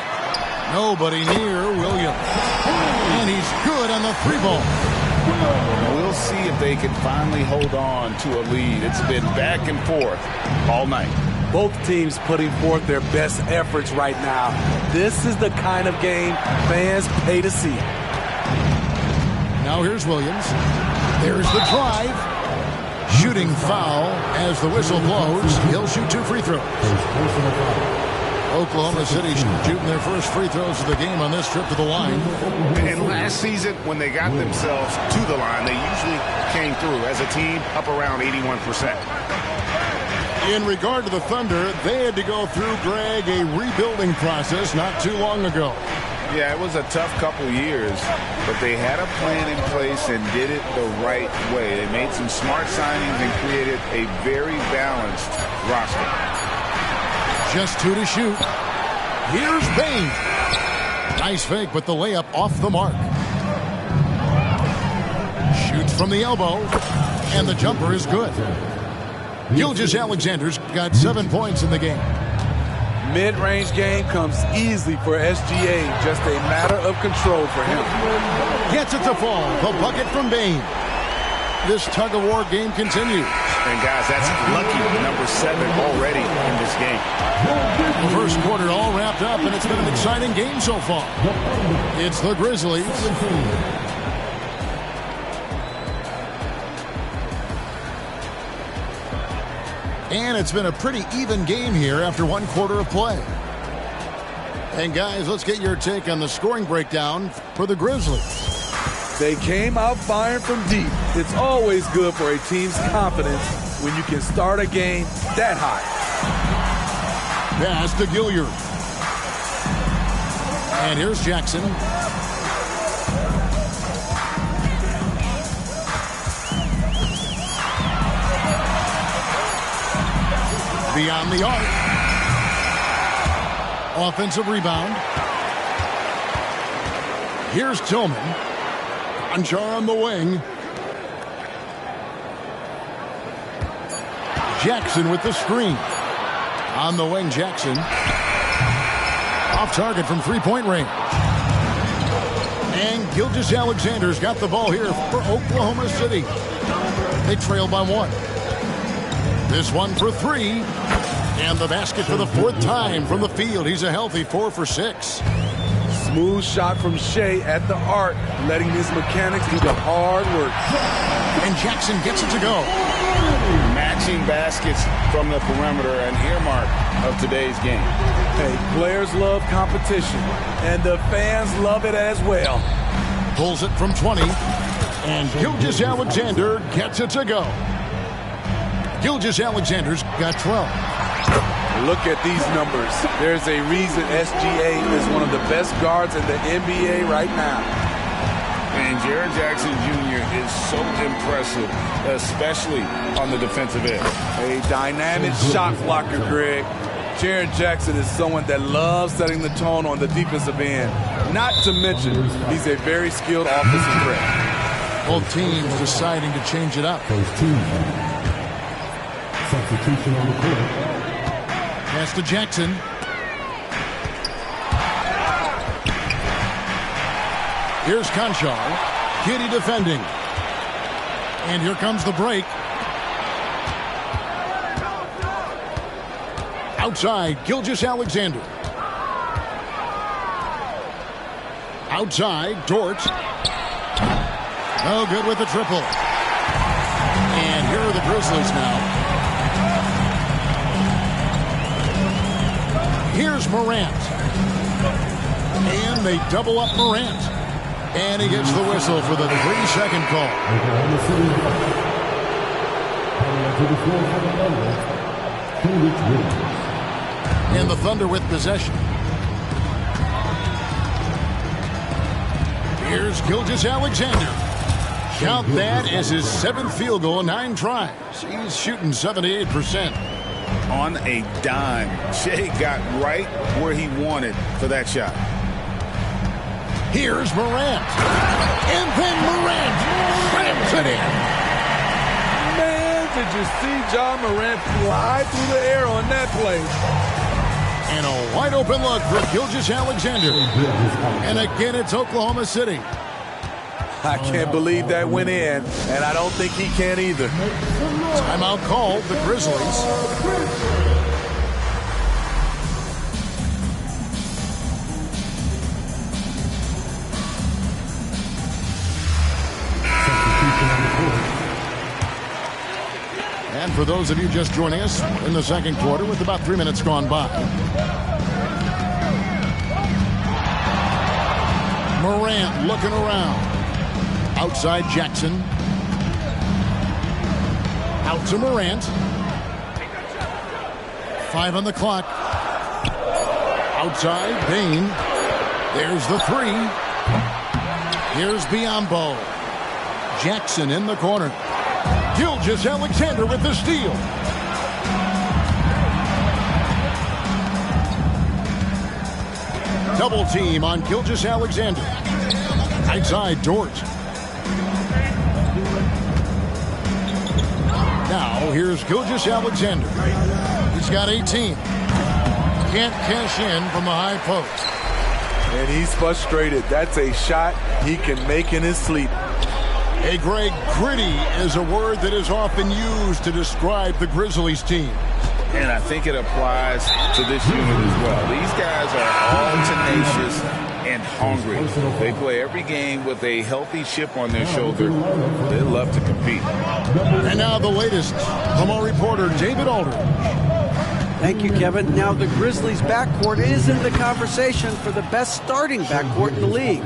Speaker 6: Nobody near Williams. And he's good on the 3-ball.
Speaker 7: We'll see if they can finally hold on to a lead. It's been back and forth all night.
Speaker 8: Both teams putting forth their best efforts right now. This is the kind of game fans pay to see.
Speaker 6: Now here's Williams. There's the drive. Shooting foul as the whistle blows. He'll shoot 2 free throws. Oklahoma City shooting their first free throws of the game on this trip to the line.
Speaker 9: And last season, when they got themselves to the line, they usually came through as a team up around 81%.
Speaker 6: In regard to the Thunder, they had to go through, Greg, a rebuilding process not too long ago.
Speaker 7: Yeah, it was a tough couple years, but they had a plan in place and did it the right way. They made some smart signings and created a very balanced roster.
Speaker 6: Just 2 to shoot. Here's Bane. Nice fake, but the layup off the mark. Shoots from the elbow, and the jumper is good. Gilgeous-Alexander's got 7 points in the game.
Speaker 8: Mid-range game comes easily for SGA. Just a matter of control for him.
Speaker 6: Gets it to fall. The bucket from Bane. This tug-of-war game continues.
Speaker 9: And, guys, that's lucky number 7 already in this game.
Speaker 6: The first quarter all wrapped up, and it's been an exciting game so far. It's the Grizzlies. And it's been a pretty even game here after 1 quarter of play. And, guys, let's get your take on the scoring breakdown for the Grizzlies.
Speaker 8: They came out firing from deep. It's always good for a team's confidence when you can start a game that high.
Speaker 6: Pass to Gilliard. And here's Jackson. Beyond the arc. Offensive rebound. Here's Tillman. Anjar on the wing. Jackson with the screen. On the wing, Jackson. Off target from 3-point range. And Gilgeous-Alexander's got the ball here for Oklahoma City. They trail by 1. This one for 3. And the basket for the 4th time from the field. He's a healthy 4 for 6.
Speaker 8: Smooth shot from Shea at the arc, letting his mechanics do the hard work.
Speaker 6: And Jackson gets it to go.
Speaker 7: Matching baskets from the perimeter, an earmark of today's game.
Speaker 8: Hey, players love competition, and the fans love it as well.
Speaker 6: Pulls it from 20, and Gilgeous-Alexander gets it to go. Gilgeous-Alexander's got 12.
Speaker 8: Look at these numbers. There's a reason SGA is one of the best guards in the NBA right now.
Speaker 7: And Jaren Jackson Jr. is so impressive, especially on the defensive end.
Speaker 8: A dynamic shot blocker, Greg. Jaren Jackson is someone that loves setting the tone on the defensive end. Not to mention, he's a very skilled offensive threat.
Speaker 6: Both teams deciding to change it up.
Speaker 4: Substitution on the court.
Speaker 6: Pass to Jackson. Here's Conchar. Kitty defending. And here comes the break. Outside, Gilgeous-Alexander. Outside, Dort. No good with the triple. And here are the Grizzlies now. Here's Morant. And they double up Morant. And he gets the whistle for the 3-second call. And the Thunder with possession. Here's Gilgeous-Alexander. Count that as his 7th field goal in 9 tries. He's shooting 78%.
Speaker 7: On a dime. Shea got right where he wanted for that shot.
Speaker 6: Here's Morant. And then Morant slams it in.
Speaker 8: Man, did you see Ja Morant fly through the air on that play?
Speaker 6: And a wide open look for Gilgeous-Alexander. And again, it's Oklahoma City.
Speaker 8: I can't believe that went in, and I don't think he can either.
Speaker 6: Timeout called, the Grizzlies. And for those of you just joining us in the second quarter with about 3 minutes gone by. Morant looking around. Outside Jackson. Out to Morant. 5 on the clock. Outside Bane. There's the 3. Here's Biyombo. Jackson in the corner. Gilgeous-Alexander with the steal. Double team on Gilgeous-Alexander. Outside Dort. Now here's Gilgeous-Alexander. He's got 18. Can't cash in from the high post.
Speaker 8: And he's frustrated. That's a shot he can make in his sleep.
Speaker 6: Hey, Greg, gritty is a word that is often used to describe the Grizzlies team.
Speaker 7: And I think it applies to this unit as well. These guys are all tenacious and hungry. They play every game with a healthy chip on their shoulder. They love to compete.
Speaker 6: And now the latest from our reporter, David Aldridge.
Speaker 10: Thank you, Kevin. Now the Grizzlies' backcourt is in the conversation for the best starting backcourt in the league.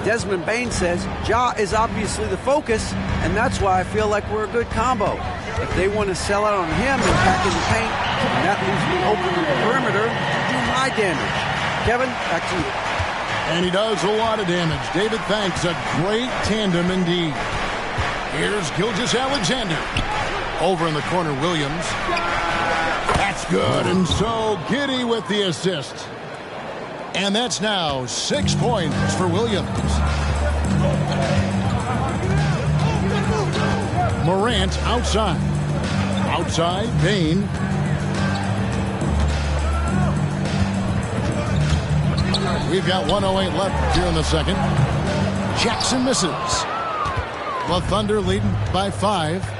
Speaker 10: Desmond Bane says Ja is obviously the focus, and that's why I feel like we're a good combo. If they want to sell out on him and pack in the paint, and that leaves me open in the perimeter to do my damage. Kevin, back to you.
Speaker 6: And he does a lot of damage. David, thanks. A great tandem indeed. Here's Gilgeous-Alexander. Over in the corner, Williams. That's good, and so Giddey with the assist. And that's now 6 points for Williams. Morant outside. Outside, Bane. We've got 1:08 left here in the second. Jackson misses. The Thunder leading by 5.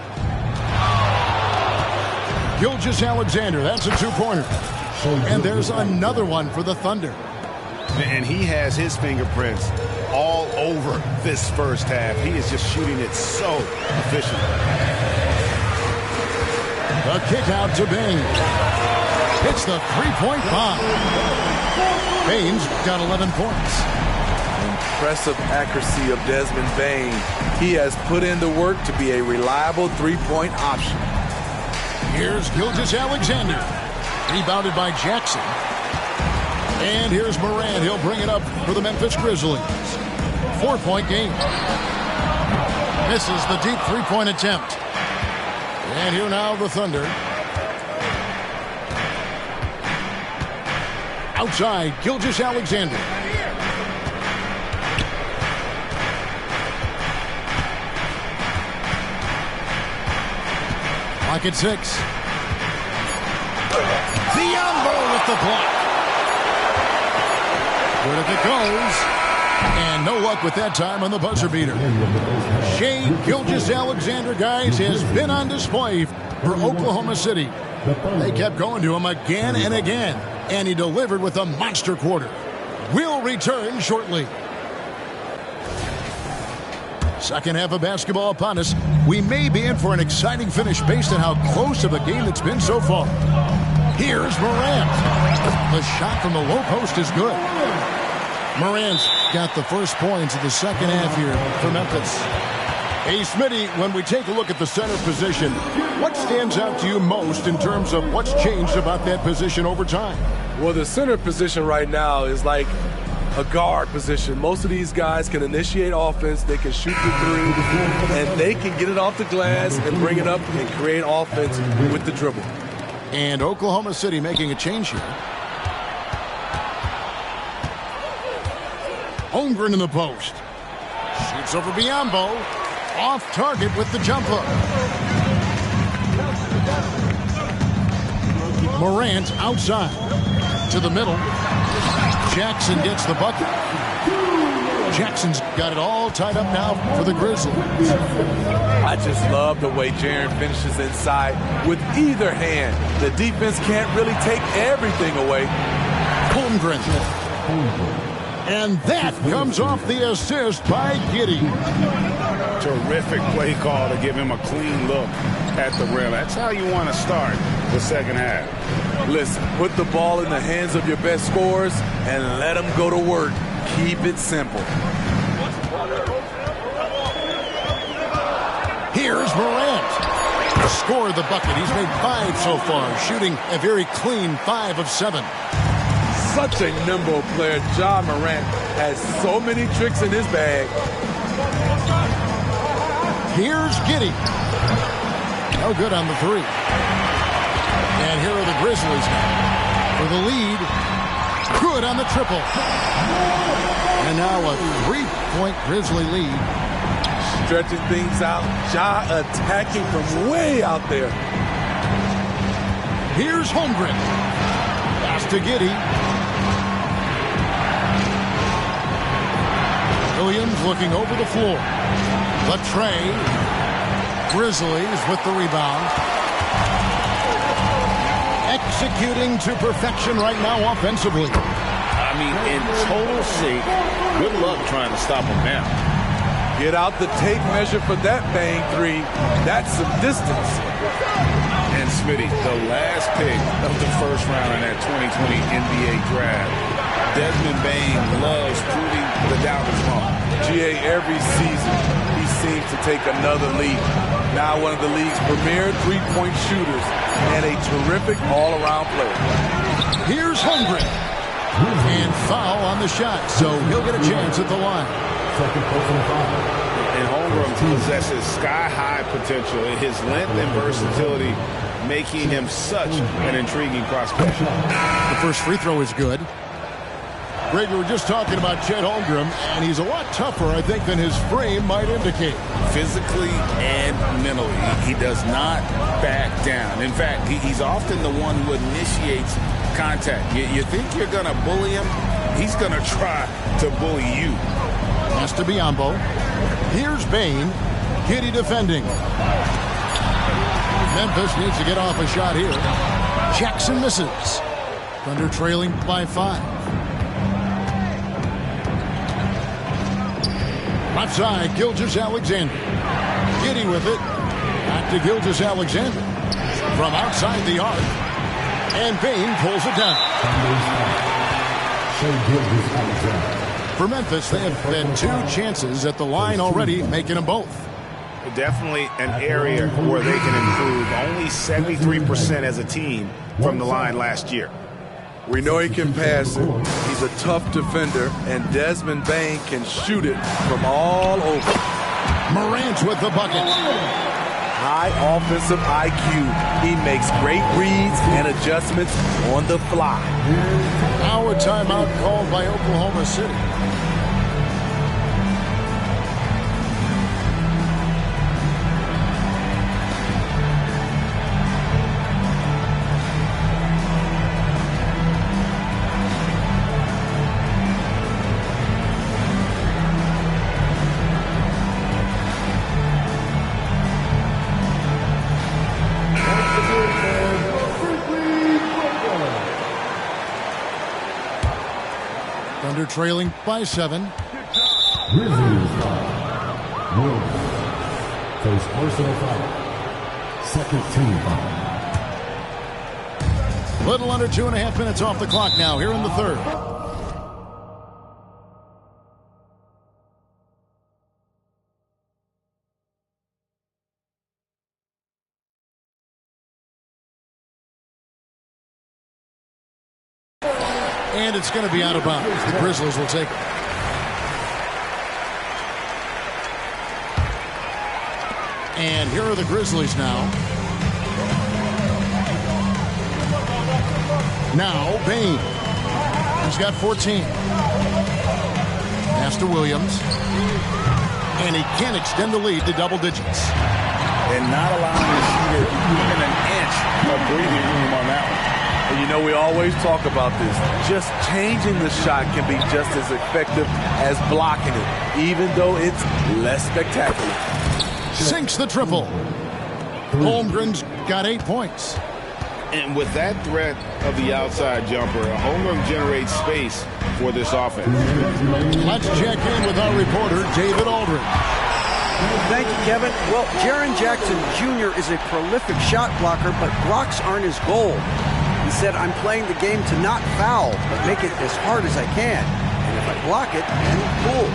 Speaker 6: Gilgeous-Alexander, that's a 2-pointer. And there's another one for the Thunder.
Speaker 9: And he has his fingerprints all over this first half. He is just shooting it so efficiently.
Speaker 6: The kick out to Bane. Hits the 3-point bomb. Bane's got 11 points.
Speaker 8: Impressive accuracy of Desmond Bane. He has put in the work to be a reliable 3-point option.
Speaker 6: Here's Gilgeous-Alexander. Rebounded by Jackson. And here's Morant. He'll bring it up for the Memphis Grizzlies. 4-point game. Misses the deep 3-point attempt. And here now the Thunder. Outside, Gilgeous-Alexander. Clock at 6. Biyombo with the block. Good if it goes. And no luck with that time on the buzzer beater. Shai Gilgeous-Alexander, guys, has been on display for Oklahoma City. They kept going to him again and again. And he delivered with a monster quarter. We'll return shortly. Second half of basketball upon us. We may be in for an exciting finish based on how close of a game it's been so far. Here's Morant. The shot from the low post is good. Morant's got the first points of the second half here for Memphis. Hey, Smitty, when we take a look at the center position, what stands out to you most in terms of what's changed about that position over time?
Speaker 8: Well, the center position right now is like a guard position. Most of these guys can initiate offense, they can shoot the three, and they can get it off the glass and bring it up and create offense with the dribble.
Speaker 6: And Oklahoma City making a change here. Holmgren in the post. Shoots over Biyombo. Off target with the jump hook. Morant outside. To the middle. Jackson gets the bucket. Jackson's got it all tied up now for the Grizzlies.
Speaker 8: I just love the way Jaren finishes inside with either hand. The defense can't really take everything away.
Speaker 6: Holmgren. And that comes off the assist by Giddey.
Speaker 7: Terrific play call to give him a clean look at the rim. That's how you want to start the second half.
Speaker 8: Listen, put the ball in the hands of your best scorers and let them go to work. Keep it simple.
Speaker 6: Here's Morant. Scored the bucket. He's made 5 so far, shooting a very clean 5 of 7.
Speaker 8: Such a nimble player. Ja Morant has so many tricks in his bag.
Speaker 6: Here's Giddey. No good on the 3. And here are the Grizzlies for the lead. Good on the triple. And now a 3-point Grizzly lead.
Speaker 8: Stretching things out. Ja attacking from way out there.
Speaker 6: Here's Holmgren. Pass to Giddey. Williams looking over the floor. Latrey. Grizzlies with the rebound. Executing to perfection right now offensively.
Speaker 7: I mean, in total shape. Good luck trying to stop him now.
Speaker 8: Get out the tape measure for that bang 3. That's some distance.
Speaker 7: And Smitty, the last pick of the first round in that 2020 NBA draft. Desmond Bane loves proving the doubters wrong.
Speaker 8: GA, every season, he seems to take another leap. Now one of the league's premier three-point shooters and a terrific all-around player.
Speaker 6: Here's Holmgren. And foul on the shot, so he'll get a chance at the line.
Speaker 7: And Holmgren possesses sky-high potential. His length and versatility making him such an intriguing prospect.
Speaker 6: The first free throw is good. Greg, we were just talking about Chet Holmgren, and he's a lot tougher, I think, than his frame might indicate.
Speaker 7: Physically and mentally, he does not back down. In fact, he's often the one who initiates contact. You think you're going to bully him? He's going to try to bully you.
Speaker 6: Has to be Ambo. Here's Bane. Giddey defending. Memphis needs to get off a shot here. Jackson misses. Thunder trailing by 5. Left side, Gilgeous-Alexander. Giddey with it. Back to Gilgeous-Alexander. From outside the arc. And Bane pulls it down. For Memphis, they have had 2 chances at the line already, making them both.
Speaker 9: Definitely an area where they can improve. Only 73% as a team from the line last year.
Speaker 8: We know he can pass it. He's a tough defender, and Desmond Bane can shoot it from all over.
Speaker 6: Morant with the bucket.
Speaker 8: High offensive IQ. He makes great reads and adjustments on the fly.
Speaker 6: Now a timeout called by Oklahoma City. Thunder trailing by 7.
Speaker 4: Grizzlies foul. Williams. First personal foul. Second team foul.
Speaker 6: Little under 2.5 minutes off the clock now here in the third. And it's going to be out of bounds. The Grizzlies will take it. And here are the Grizzlies now. Now Bane. He's got 14. Pass to Williams. And he can't extend the lead to double digits.
Speaker 7: And not allowing the shooter even an inch of breathing room on that one.
Speaker 8: And you know, we always talk about this. Just changing the shot can be just as effective as blocking it, even though it's less spectacular.
Speaker 6: Sinks the triple. Holmgren's got 8 points.
Speaker 9: And with that threat of the outside jumper, Holmgren generates space for this offense.
Speaker 6: Let's check in with our reporter, David Aldridge.
Speaker 10: Thank you, Kevin. Well, Jaren Jackson Jr. is a prolific shot blocker, but blocks aren't his goal. He said, I'm playing the game to not foul, but make it as hard as I can. And if I block it, then cool.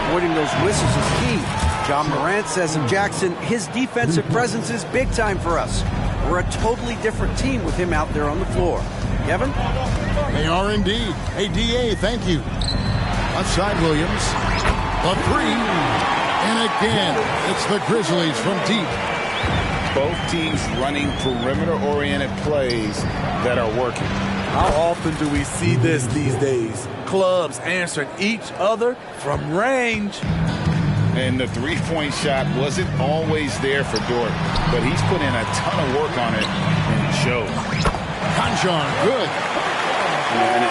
Speaker 10: Avoiding those whistles is key. John Morant says of Jackson, his defensive presence is big time for us. We're a totally different team with him out there on the floor. Kevin?
Speaker 6: They are indeed. Hey, D.A., thank you. Left side, Williams. A three. And again, it's the Grizzlies from deep.
Speaker 7: Both teams running perimeter-oriented plays that are working.
Speaker 8: How often do we see this these days? Clubs answering each other from range.
Speaker 7: And the three-point shot wasn't always there for Dort, but he's put in a ton of work on it, and it shows.
Speaker 6: Conchon, good.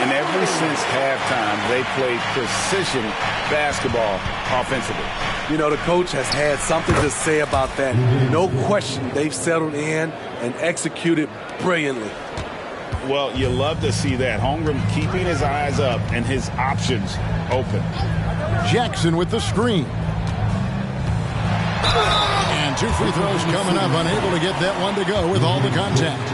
Speaker 7: And ever since halftime, they played precision basketball offensively.
Speaker 8: You know, the coach has had something to say about that. No question, they've settled in and executed brilliantly.
Speaker 9: Well, you love to see that. Holmgren keeping his eyes up and his options open.
Speaker 6: Jackson with the screen. And 2 free throws coming up, unable to get that one to go with all the contact.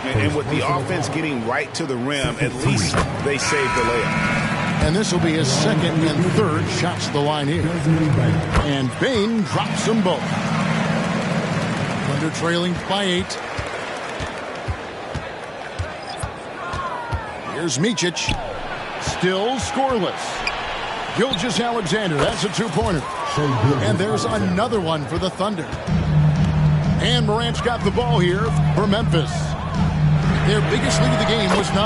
Speaker 9: And with the offense getting right to the rim, at least they saved the layup.
Speaker 6: And this will be his second and third shots to the line here. And Bane drops them both. Thunder trailing by 8. Here's Micic. Still scoreless. Gilgeous-Alexander, that's a 2-pointer. And there's another one for the Thunder. And Morant's got the ball here for Memphis. Their biggest lead of the game was 9.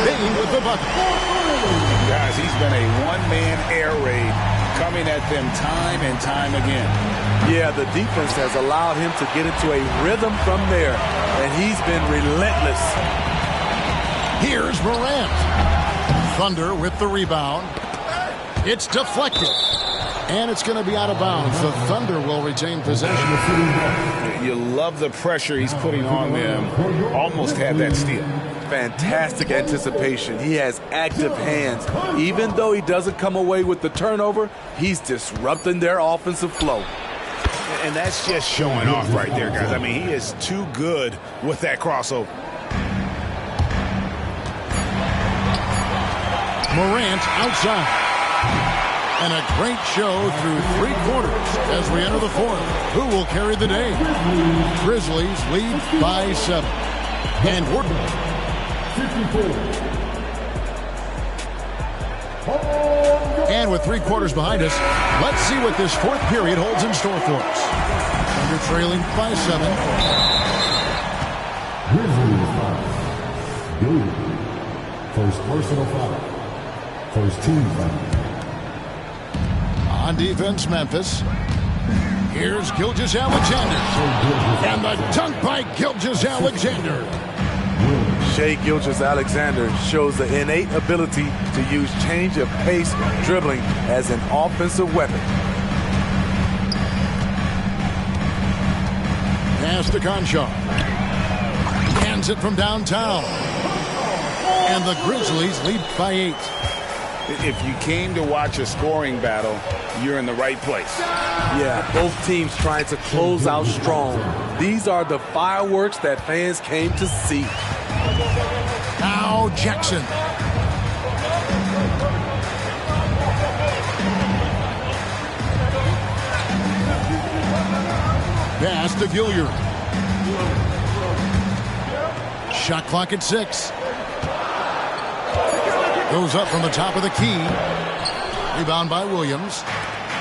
Speaker 6: Bane with the bucket.
Speaker 7: Guys, he's been a one-man air raid coming at them time and time again.
Speaker 8: Yeah, the defense has allowed him to get into a rhythm from there, and he's been relentless.
Speaker 6: Here's Morant. Thunder with the rebound. It's deflected. And it's going to be out of bounds. The Thunder will retain possession.
Speaker 7: You love the pressure he's putting on them. Almost had that steal.
Speaker 8: Fantastic anticipation. He has active hands. Even though he doesn't come away with the turnover, he's disrupting their offensive flow.
Speaker 9: And that's just showing off right there, guys. I mean, he is too good with that crossover.
Speaker 6: Morant outside. And a great show through 3 quarters as we enter the 4th. Who will carry the day? Grizzlies lead by 7. And we're 54. And with 3 quarters behind us, let's see what this 4th period holds in store for us. Thunder trailing by 7.
Speaker 4: Grizzlies foul. Good. First personal foul. First team foul.
Speaker 6: On defense, Memphis. Here's Gilgeous-Alexander. And the dunk by Gilgeous-Alexander.
Speaker 8: Shai Gilgeous-Alexander shows the innate ability to use change of pace dribbling as an offensive weapon.
Speaker 6: Pass to Conchon. Hands it from downtown. And the Grizzlies lead by 8.
Speaker 7: If you came to watch a scoring battle, you're in the right place.
Speaker 8: Yeah, both teams trying to close out strong. These are the fireworks that fans came to see.
Speaker 6: Now Jackson. Pass to Gilliard. Shot clock at 6. Goes up from the top of the key. Rebound by Williams.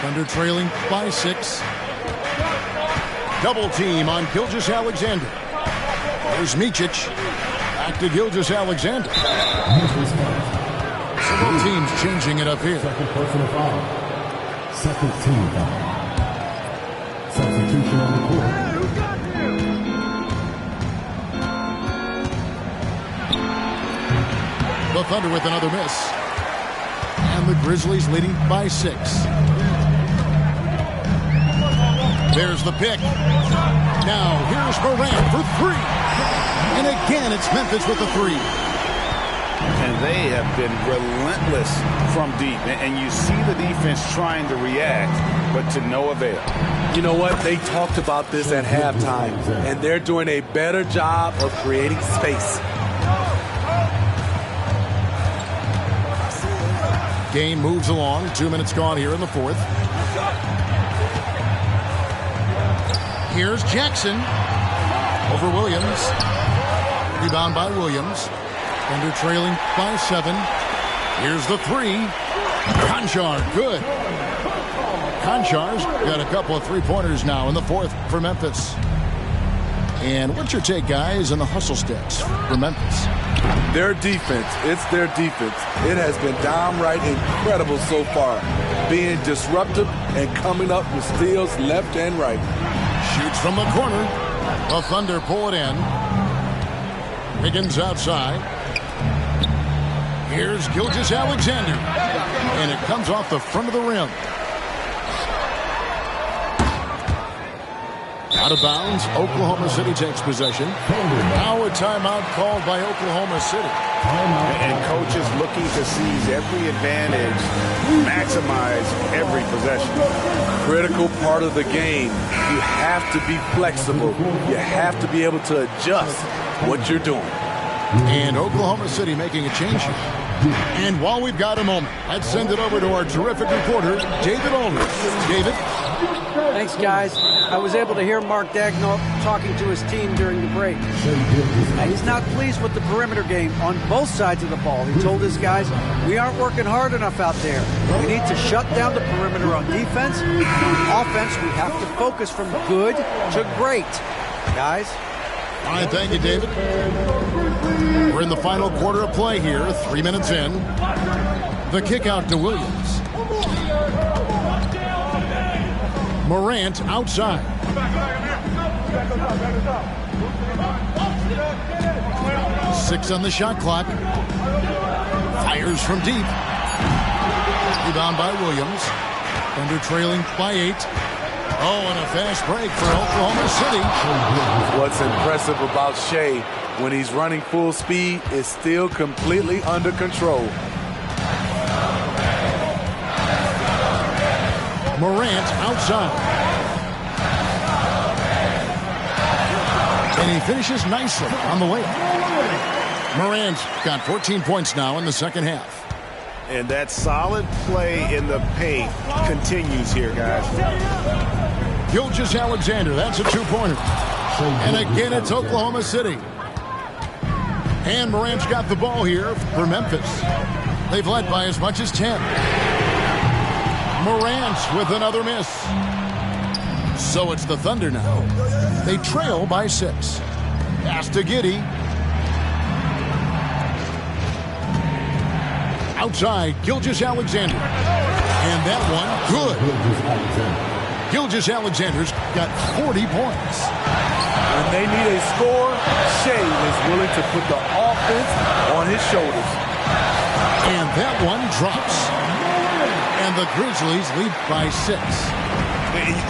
Speaker 6: Thunder trailing by 6. Double team on Gilgeous-Alexander. There's Micic. Back to Gilgeous-Alexander. Several teams changing it up here.
Speaker 4: Second personal foul. Second team foul. Substitution on the court.
Speaker 6: The Thunder with another miss. And the Grizzlies leading by 6. There's the pick. Now here's Morant for 3. And again, it's Memphis with the 3.
Speaker 7: And they have been relentless from deep. And you see the defense trying to react, but to no avail.
Speaker 8: You know what? They talked about this at halftime, and they're doing a better job of creating space.
Speaker 6: Game moves along. 2 minutes gone here in the fourth. Here's Jackson over Williams. Rebound by Williams. Thunder trailing by 7. Here's the 3. Konchar, good. Konchar's got a couple of three-pointers now in the fourth for Memphis. And what's your take, guys, on the hustle steps for Memphis?
Speaker 8: Their defense, it's their defense. It has been downright incredible so far, being disruptive and coming up with steals left and right.
Speaker 6: Shoots from the corner. The Thunder pull it in. Higgins outside. Here's Gilgeous-Alexander. And it comes off the front of the rim. Out of bounds, Oklahoma City takes possession. Now a timeout called by Oklahoma City.
Speaker 7: And coaches looking to seize every advantage, maximize every possession.
Speaker 8: Critical part of the game. You have to be flexible. You have to be able to adjust what you're doing.
Speaker 6: And Oklahoma City making a change here. And while we've got a moment, let's send it over to our terrific reporter, David Aldridge. David?
Speaker 10: Thanks, guys. I was able to hear Mark Daigneault talking to his team during the break. He's not pleased with the perimeter game on both sides of the ball. He told his guys, we aren't working hard enough out there. We need to shut down the perimeter on defense. On offense, we have to focus from good to great. Guys?
Speaker 6: All right, thank you, David. We're in the final quarter of play here, 3 minutes in. The kick out to Williams. Morant outside. Six on the shot clock. Fires from deep. Rebound by Williams. Thunder trailing by 8. Oh, and a fast break for Oklahoma City.
Speaker 8: What's impressive about Shea when he's running full speed is still completely under control.
Speaker 6: Morant outside. And he finishes nicely on the way. Morant's got 14 points now in the second half.
Speaker 9: And that solid play in the paint continues here, guys.
Speaker 6: Gilgeous-Alexander, that's a two-pointer. And again, it's Oklahoma City. And Morant's got the ball here for Memphis. They've led by as much as 10. Morant with another miss. So it's the Thunder now. They trail by 6. Pass to Giddey. Outside, Gilgeous-Alexander. And that one, good. Gilgeous-Alexander's got 40 points.
Speaker 8: When they need a score, Shea is willing to put the offense on his shoulders.
Speaker 6: And that one drops. And the Grizzlies lead by 6.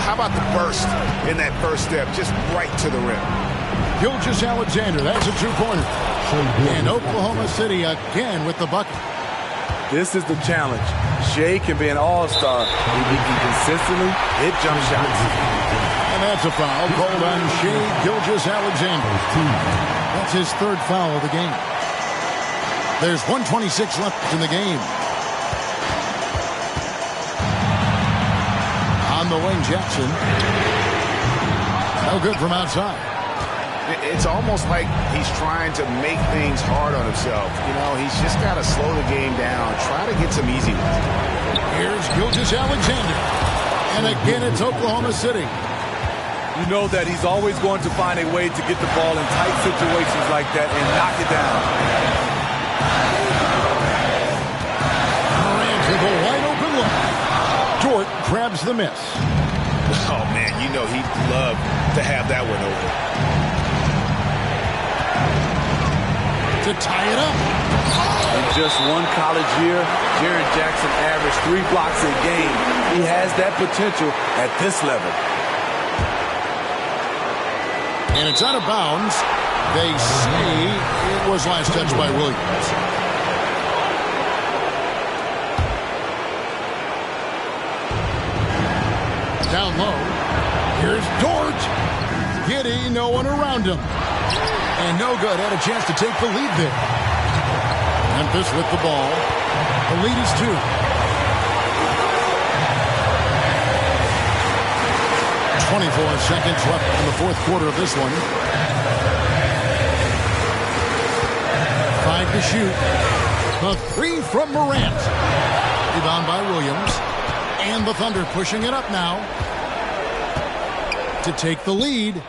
Speaker 9: How about the burst in that first step, just right to the rim?
Speaker 6: Gilgeous-Alexander, that's a two-pointer. And Oklahoma City again with the bucket.
Speaker 8: This is the challenge. Shea can be an all-star if he can consistently hit jump shots.
Speaker 6: And that's a foul called on Shea Gilgeous-Alexander. That's his third foul of the game. There's 1:26 left in the game. On the wing, Jackson. No good from outside.
Speaker 9: It's almost like he's trying to make things hard on himself. You know, he's just got to slow the game down. Try to get some easy ones.
Speaker 6: Here's Gilgeous-Alexander. And again, it's Oklahoma City.
Speaker 8: You know that he's always going to find a way to get the ball in tight situations like that and knock it down.
Speaker 6: Morant with a wide open look. Dort grabs the miss.
Speaker 9: Oh, man, you know he'd love to have that one over.
Speaker 6: To tie it up.
Speaker 8: And just one college year, Jaren Jackson averaged 3 blocks a game. He has that potential at this level.
Speaker 6: And it's out of bounds. They say it was last touched by Williams. Down low. Here's Dort. Giddey, no one around him. And no good. Had a chance to take the lead there. Memphis with the ball. The lead is 2. 24 seconds left in the fourth quarter of this one. 5 to shoot. The 3 from Morant. Rebound by Williams. And the Thunder pushing it up now to take the lead.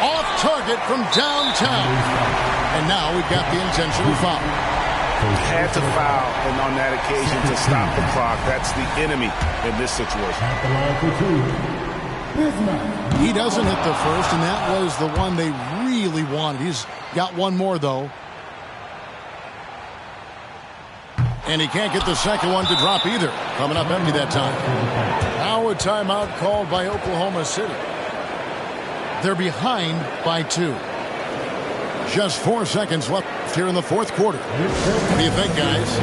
Speaker 6: Off target from downtown. And now we've got the intentional foul.
Speaker 9: Had to foul, and on that occasion to stop the clock. That's the enemy in this situation.
Speaker 6: He doesn't hit the first, and that was the one they really wanted. He's got one more, though. And he can't get the second one to drop either. Coming up empty that time. Now a timeout called by Oklahoma City. They're behind by 2. Just 4 seconds left here in the fourth quarter. What do you think, guys?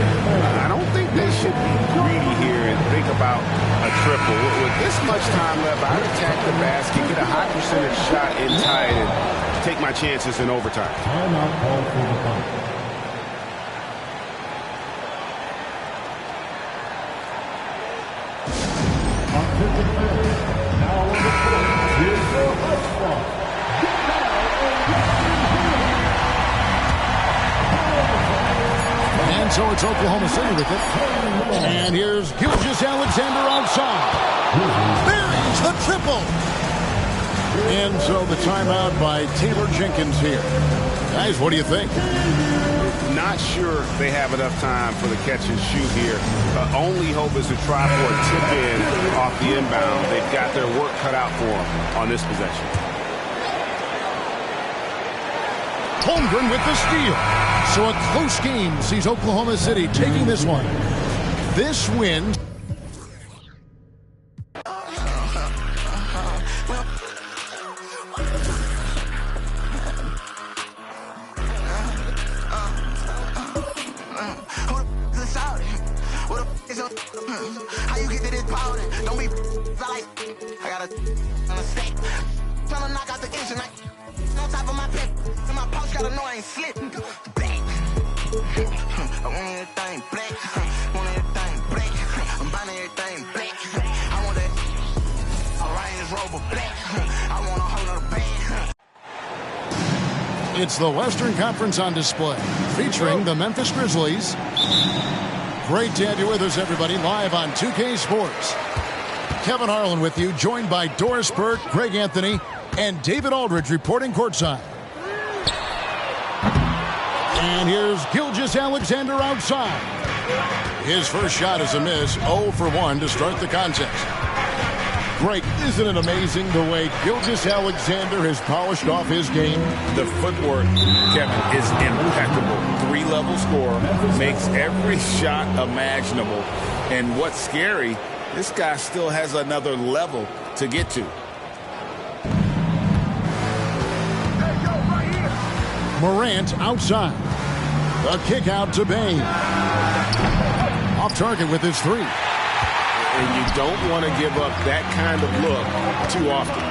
Speaker 9: I don't think they should be greedy here and think about a triple. With this much time left, I'd attack the basket, get a high percentage shot and tie it, and take my chances in overtime.
Speaker 4: Timeout called for the Thunder. Now on the court, here's your host squad.
Speaker 6: And so it's Oklahoma City with it. And here's Gilgeous-Alexander outside. Buries the triple. And so the timeout by Taylor Jenkins here. Guys, what do you think?
Speaker 9: Not sure they have enough time for the catch and shoot here. Only hope is to try for a tip in off the inbound. They've got their work cut out for them on this possession.
Speaker 6: Holmgren with the steal. So a close game sees Oklahoma City taking this one. This win.
Speaker 11: How you get to this powder? Don't be like I got a stick. Tryna knock out the engine on top of my pep. And my pouch gotta know I ain't slip. Black. I want everything black. Want everything black. I'm buying everything black. I want that Range Rover black. I want a whole other bag.
Speaker 6: It's the Western Conference on display, featuring the Memphis Grizzlies. Great to have you with us, everybody, live on 2K Sports. Kevin Harlan with you, joined by Doris Burke, Greg Anthony, and David Aldridge reporting courtside. And here's Gilgeous-Alexander outside. His first shot is a miss, 0 for 1 to start the contest. Greg, isn't it amazing the way Gilgeous-Alexander has polished off his game?
Speaker 7: The footwork, Kevin, is impeccable. 3-level scorer, makes every shot imaginable. And what's scary, this guy still has another level to get to.
Speaker 6: Morant outside. The kick out to Bane. Off target with his 3.
Speaker 9: And you don't want to give up that kind of look too often.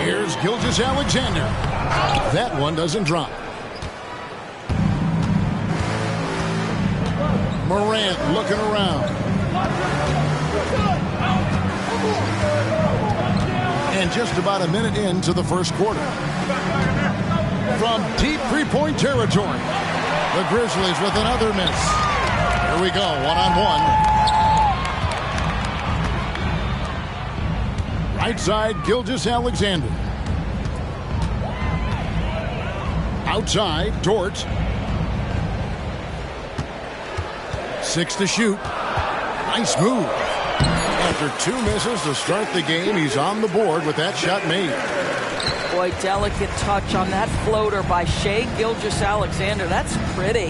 Speaker 6: Here's Gilgeous-Alexander. That one doesn't drop. Morant looking around. And just about a minute into the first quarter. From deep three-point territory, the Grizzlies with another miss. Here we go, one-on-one. Right side, Gilgeous-Alexander. Outside, Dort. 6 to shoot. Nice move. After 2 misses to start the game, he's on the board with that shot made.
Speaker 12: Boy, delicate touch on that floater by Shai Gilgeous-Alexander. That's pretty.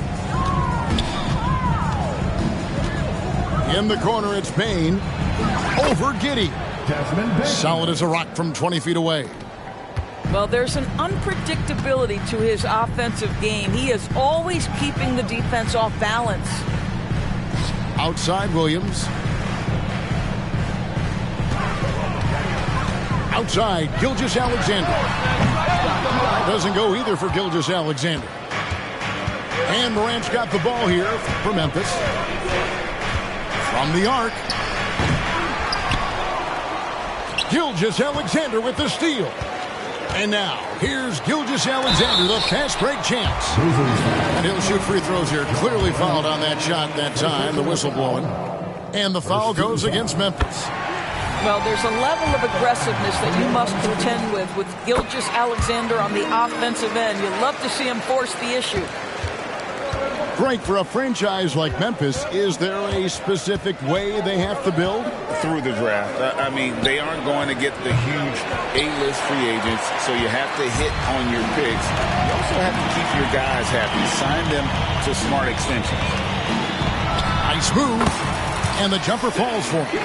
Speaker 6: In the corner, it's Bane over Giddey. Solid as a rock from 20 feet away.
Speaker 12: Well, there's an unpredictability to his offensive game. He is always keeping the defense off balance.
Speaker 6: Outside, Williams. Outside, Gilgeous-Alexander. Doesn't go either for Gilgeous-Alexander. And Morant's got the ball here for Memphis. From the arc. Gilgeous-Alexander with the steal. And now, here's Gilgeous-Alexander, the fast break champs. And he'll shoot free throws here. Clearly fouled on that shot that time, the whistle blowing. And the foul goes against Memphis.
Speaker 12: Well, there's a level of aggressiveness that you must contend with Gilgeous-Alexander on the offensive end. You love to see him force the issue.
Speaker 6: Great for a franchise like Memphis. Is there a specific way they have to build?
Speaker 7: Through the draft. I mean, they aren't going to get the huge A-list free agents, so you have to hit on your picks. You also have to keep your guys happy. Sign them to smart extensions.
Speaker 6: Nice move. And the jumper falls for him.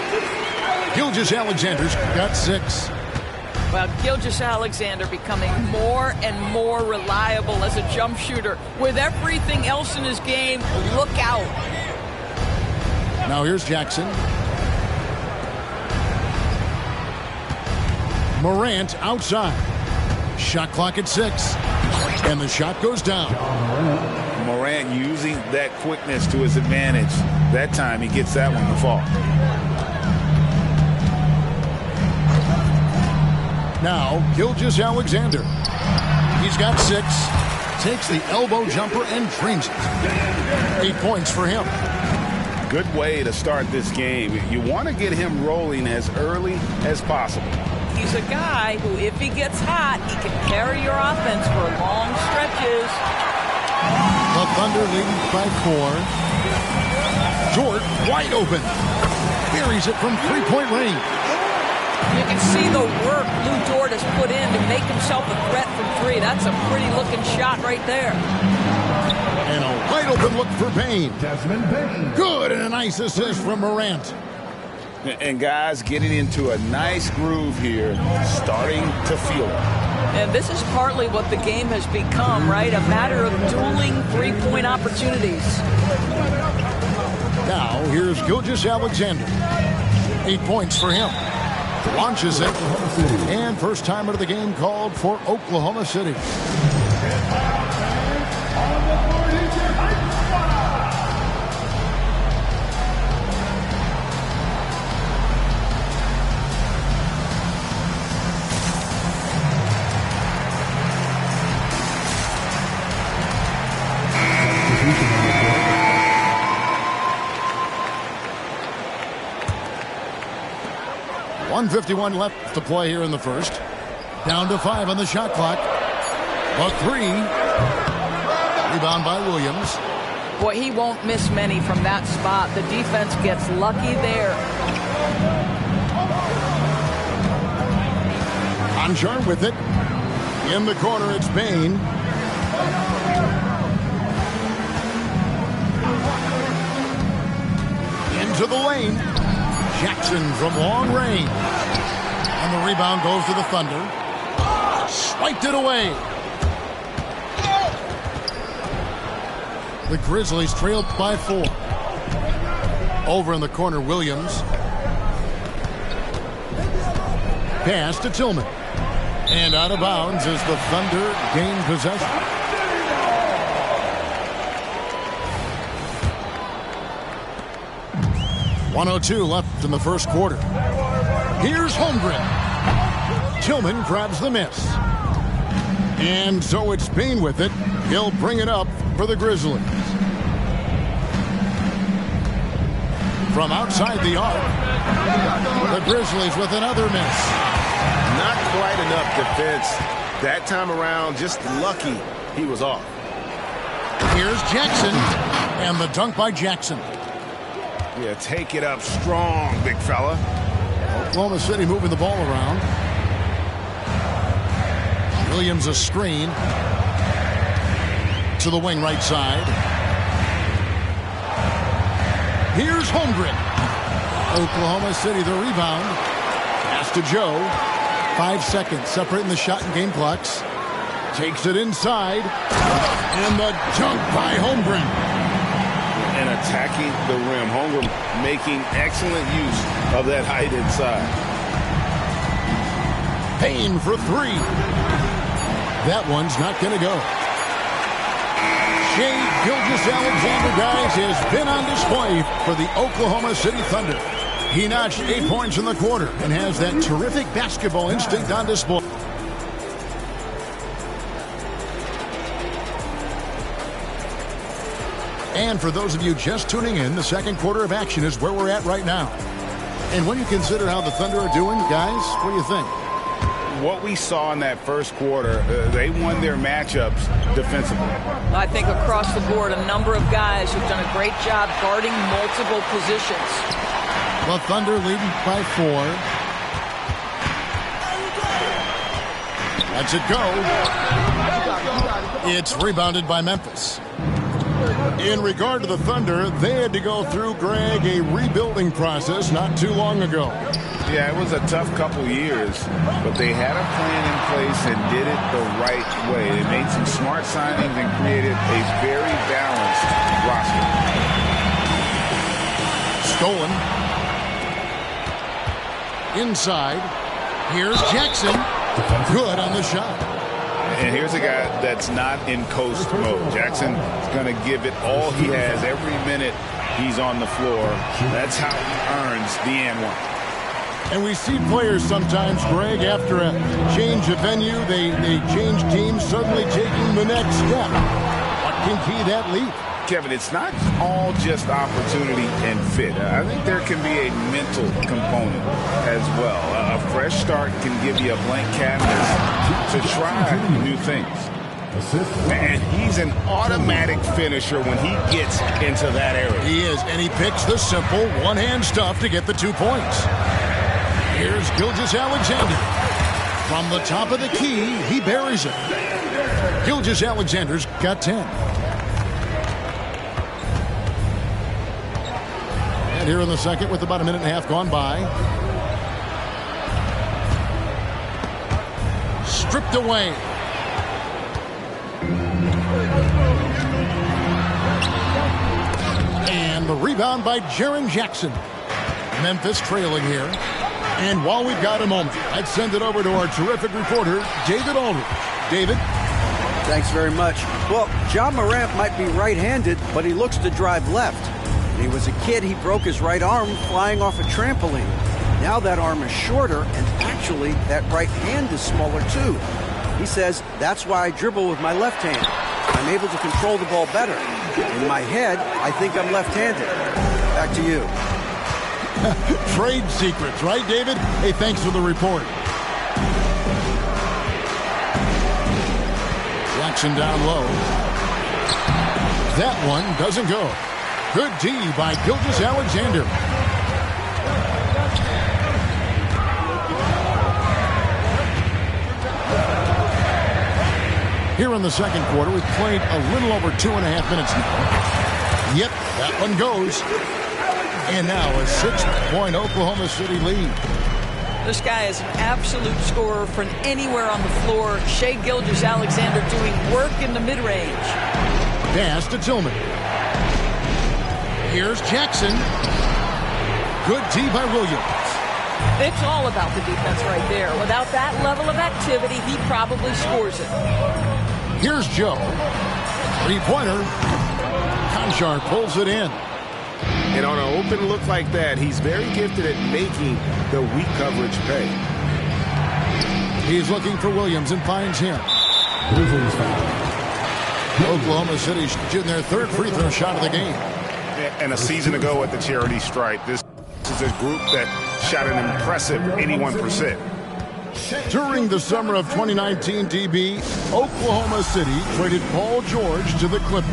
Speaker 6: Gilgeous-Alexander's got 6.
Speaker 12: Well, Gilgeous-Alexander becoming more and more reliable as a jump shooter. With everything else in his game, look out.
Speaker 6: Now here's Jackson. Morant outside. Shot clock at 6. And the shot goes down.
Speaker 7: Morant using that quickness to his advantage. That time he gets that one to fall.
Speaker 6: Now, Gilgeous-Alexander. He's got 6. Takes the elbow jumper and drains it. 8 points for him.
Speaker 7: Good way to start this game. You want to get him rolling as early as possible.
Speaker 12: He's a guy who, if he gets hot, he can carry your offense for long stretches.
Speaker 6: The Thunder lead by 4. Dort wide open. Buries it from three-point range.
Speaker 12: You can see the work Lou Dort has put in to make himself a threat from 3. That's a pretty-looking shot right there.
Speaker 6: And a wide-open look for Bane. Good, and a nice assist from Morant.
Speaker 7: And guys getting into a nice groove here, starting to feel it.
Speaker 12: And this is partly what the game has become, right? A matter of dueling three-point opportunities.
Speaker 6: Now, here's Gilgeous-Alexander. 8 points for him. Launches it. And first time out of the game called for Oklahoma City. .151 left to play here in the first. Down to 5 on the shot clock. A 3. Rebound by Williams.
Speaker 12: Boy, he won't miss many from that spot. The defense gets lucky there.
Speaker 6: Conchar with it. In the corner, it's Bane. Into the lane. Jackson from long range. And the rebound goes to the Thunder. Swiped it away. The Grizzlies trailed by 4. Over in the corner, Williams. Pass to Tillman. And out of bounds as the Thunder gain possession. .102 left in the first quarter. Here's Holmgren. Tillman grabs the miss. And so it's Bane with it. He'll bring it up for the Grizzlies. From outside the arc, the Grizzlies with another miss.
Speaker 9: Not quite enough defense. That time around, just lucky he was off.
Speaker 6: Here's Jackson. And the dunk by Jackson.
Speaker 9: Yeah, take it up strong, big fella.
Speaker 6: Oklahoma City moving the ball around. Williams a screen to the wing right side. Here's Holmgren. Oklahoma City the rebound. Pass to Joe. 5 seconds separating the shot and game clocks. Takes it inside. And the dunk by Holmgren.
Speaker 7: And attacking the rim. Holmgren making excellent use of that height inside.
Speaker 6: Payne for 3. That one's not going to go. Shai Gilgeous-Alexander, guys, has been on display for the Oklahoma City Thunder. He notched 8 points in the quarter and has that terrific basketball instinct on display. And for those of you just tuning in, the second quarter of action is where we're at right now. And when you consider how the Thunder are doing, guys, what do you think?
Speaker 7: What we saw in that first quarter, they won their matchups defensively.
Speaker 12: I think across the board, a number of guys who've done a great job guarding multiple positions.
Speaker 6: The Thunder leading by 4. Lets it go. It's rebounded by Memphis. In regard to the Thunder, they had to go through, Greg, a rebuilding process not too long ago.
Speaker 7: Yeah, it was a tough couple years, but they had a plan in place and did it the right way. They made some smart signings and created a very balanced roster.
Speaker 6: Stolen. Inside. Here's Jackson. Good on the shot.
Speaker 7: And here's a guy that's not in coast mode. Jackson's going to give it all he has every minute he's on the floor. That's how he earns the and-one.
Speaker 6: And we see players sometimes, Greg, after a change of venue, they change teams, suddenly taking the next step. What can key that leap?
Speaker 7: Kevin, it's not all just opportunity and fit. I think there can be a mental component as well. A fresh start can give you a blank canvas to try new things. And he's an automatic finisher when he gets into that area.
Speaker 6: He is, and he picks the simple one-hand stuff to get the 2 points. Here's Gilgeous-Alexander. From the top of the key, he buries it. Gilgeous-Alexander's got 10. And here in the second with about a minute and a half gone by. Stripped away. And the rebound by Jaren Jackson. Memphis trailing here. And while we've got a moment, I'd send it over to our terrific reporter, David Aldridge. David?
Speaker 10: Thanks very much. Well, Ja Morant might be right-handed, but he looks to drive left. When he was a kid, he broke his right arm flying off a trampoline. Now that arm is shorter, and actually, that right hand is smaller too. He says, that's why I dribble with my left hand. I'm able to control the ball better. In my head, I think I'm left-handed. Back to you.
Speaker 6: Trade secrets, right, David? Hey, thanks for the report. Jackson down low. That one doesn't go. Good D by Gilgeous-Alexander. Here in the second quarter, we've played a little over 2.5 minutes now. Yep, that one goes. And now a 6-point Oklahoma City lead.
Speaker 12: This guy is an absolute scorer from anywhere on the floor. Shai Gilgeous-Alexander doing work in the mid-range.
Speaker 6: Pass to Tillman. Here's Jackson. Good D by Williams.
Speaker 12: It's all about the defense right there. Without that level of activity, he probably scores it.
Speaker 6: Here's Joe. Three-pointer. Konchar pulls it in.
Speaker 9: And on an open look like that, he's very gifted at making the weak coverage pay.
Speaker 6: He's looking for Williams and finds him. Oklahoma City shooting their third free throw shot of the game.
Speaker 9: And a season ago at the charity stripe, this is a group that shot an impressive 81%.
Speaker 6: During the summer of 2019, DB, Oklahoma City traded Paul George to the Clippers.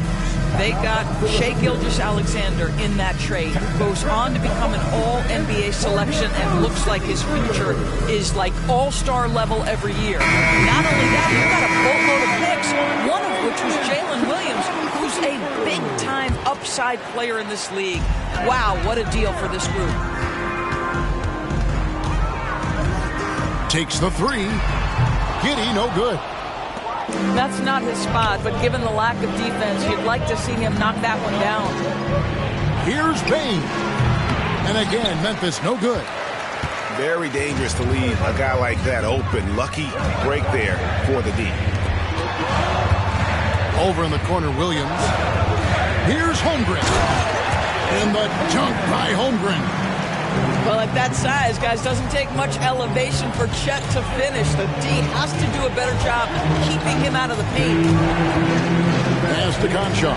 Speaker 12: They got Shai Gilgeous-Alexander in that trade, who goes on to become an all-NBA selection and looks like his future is like all-star level every year. Not only that, you got a boatload of picks, one of which was Jalen Williams, who's a big-time upside player in this league. Wow, what a deal for this group.
Speaker 6: Takes the three. Giddey, no good.
Speaker 12: That's not his spot, but given the lack of defense, you'd like to see him knock that one down.
Speaker 6: Here's Bane. And again, Memphis, no good.
Speaker 9: Very dangerous to leave a guy like that open. Lucky break there for the D.
Speaker 6: Over in the corner, Williams. Here's Holmgren. And the dunk by Holmgren.
Speaker 12: Well, at that size, guys, doesn't take much elevation for Chet to finish. The D has to do a better job keeping him out of the paint.
Speaker 6: Pass to Conchar.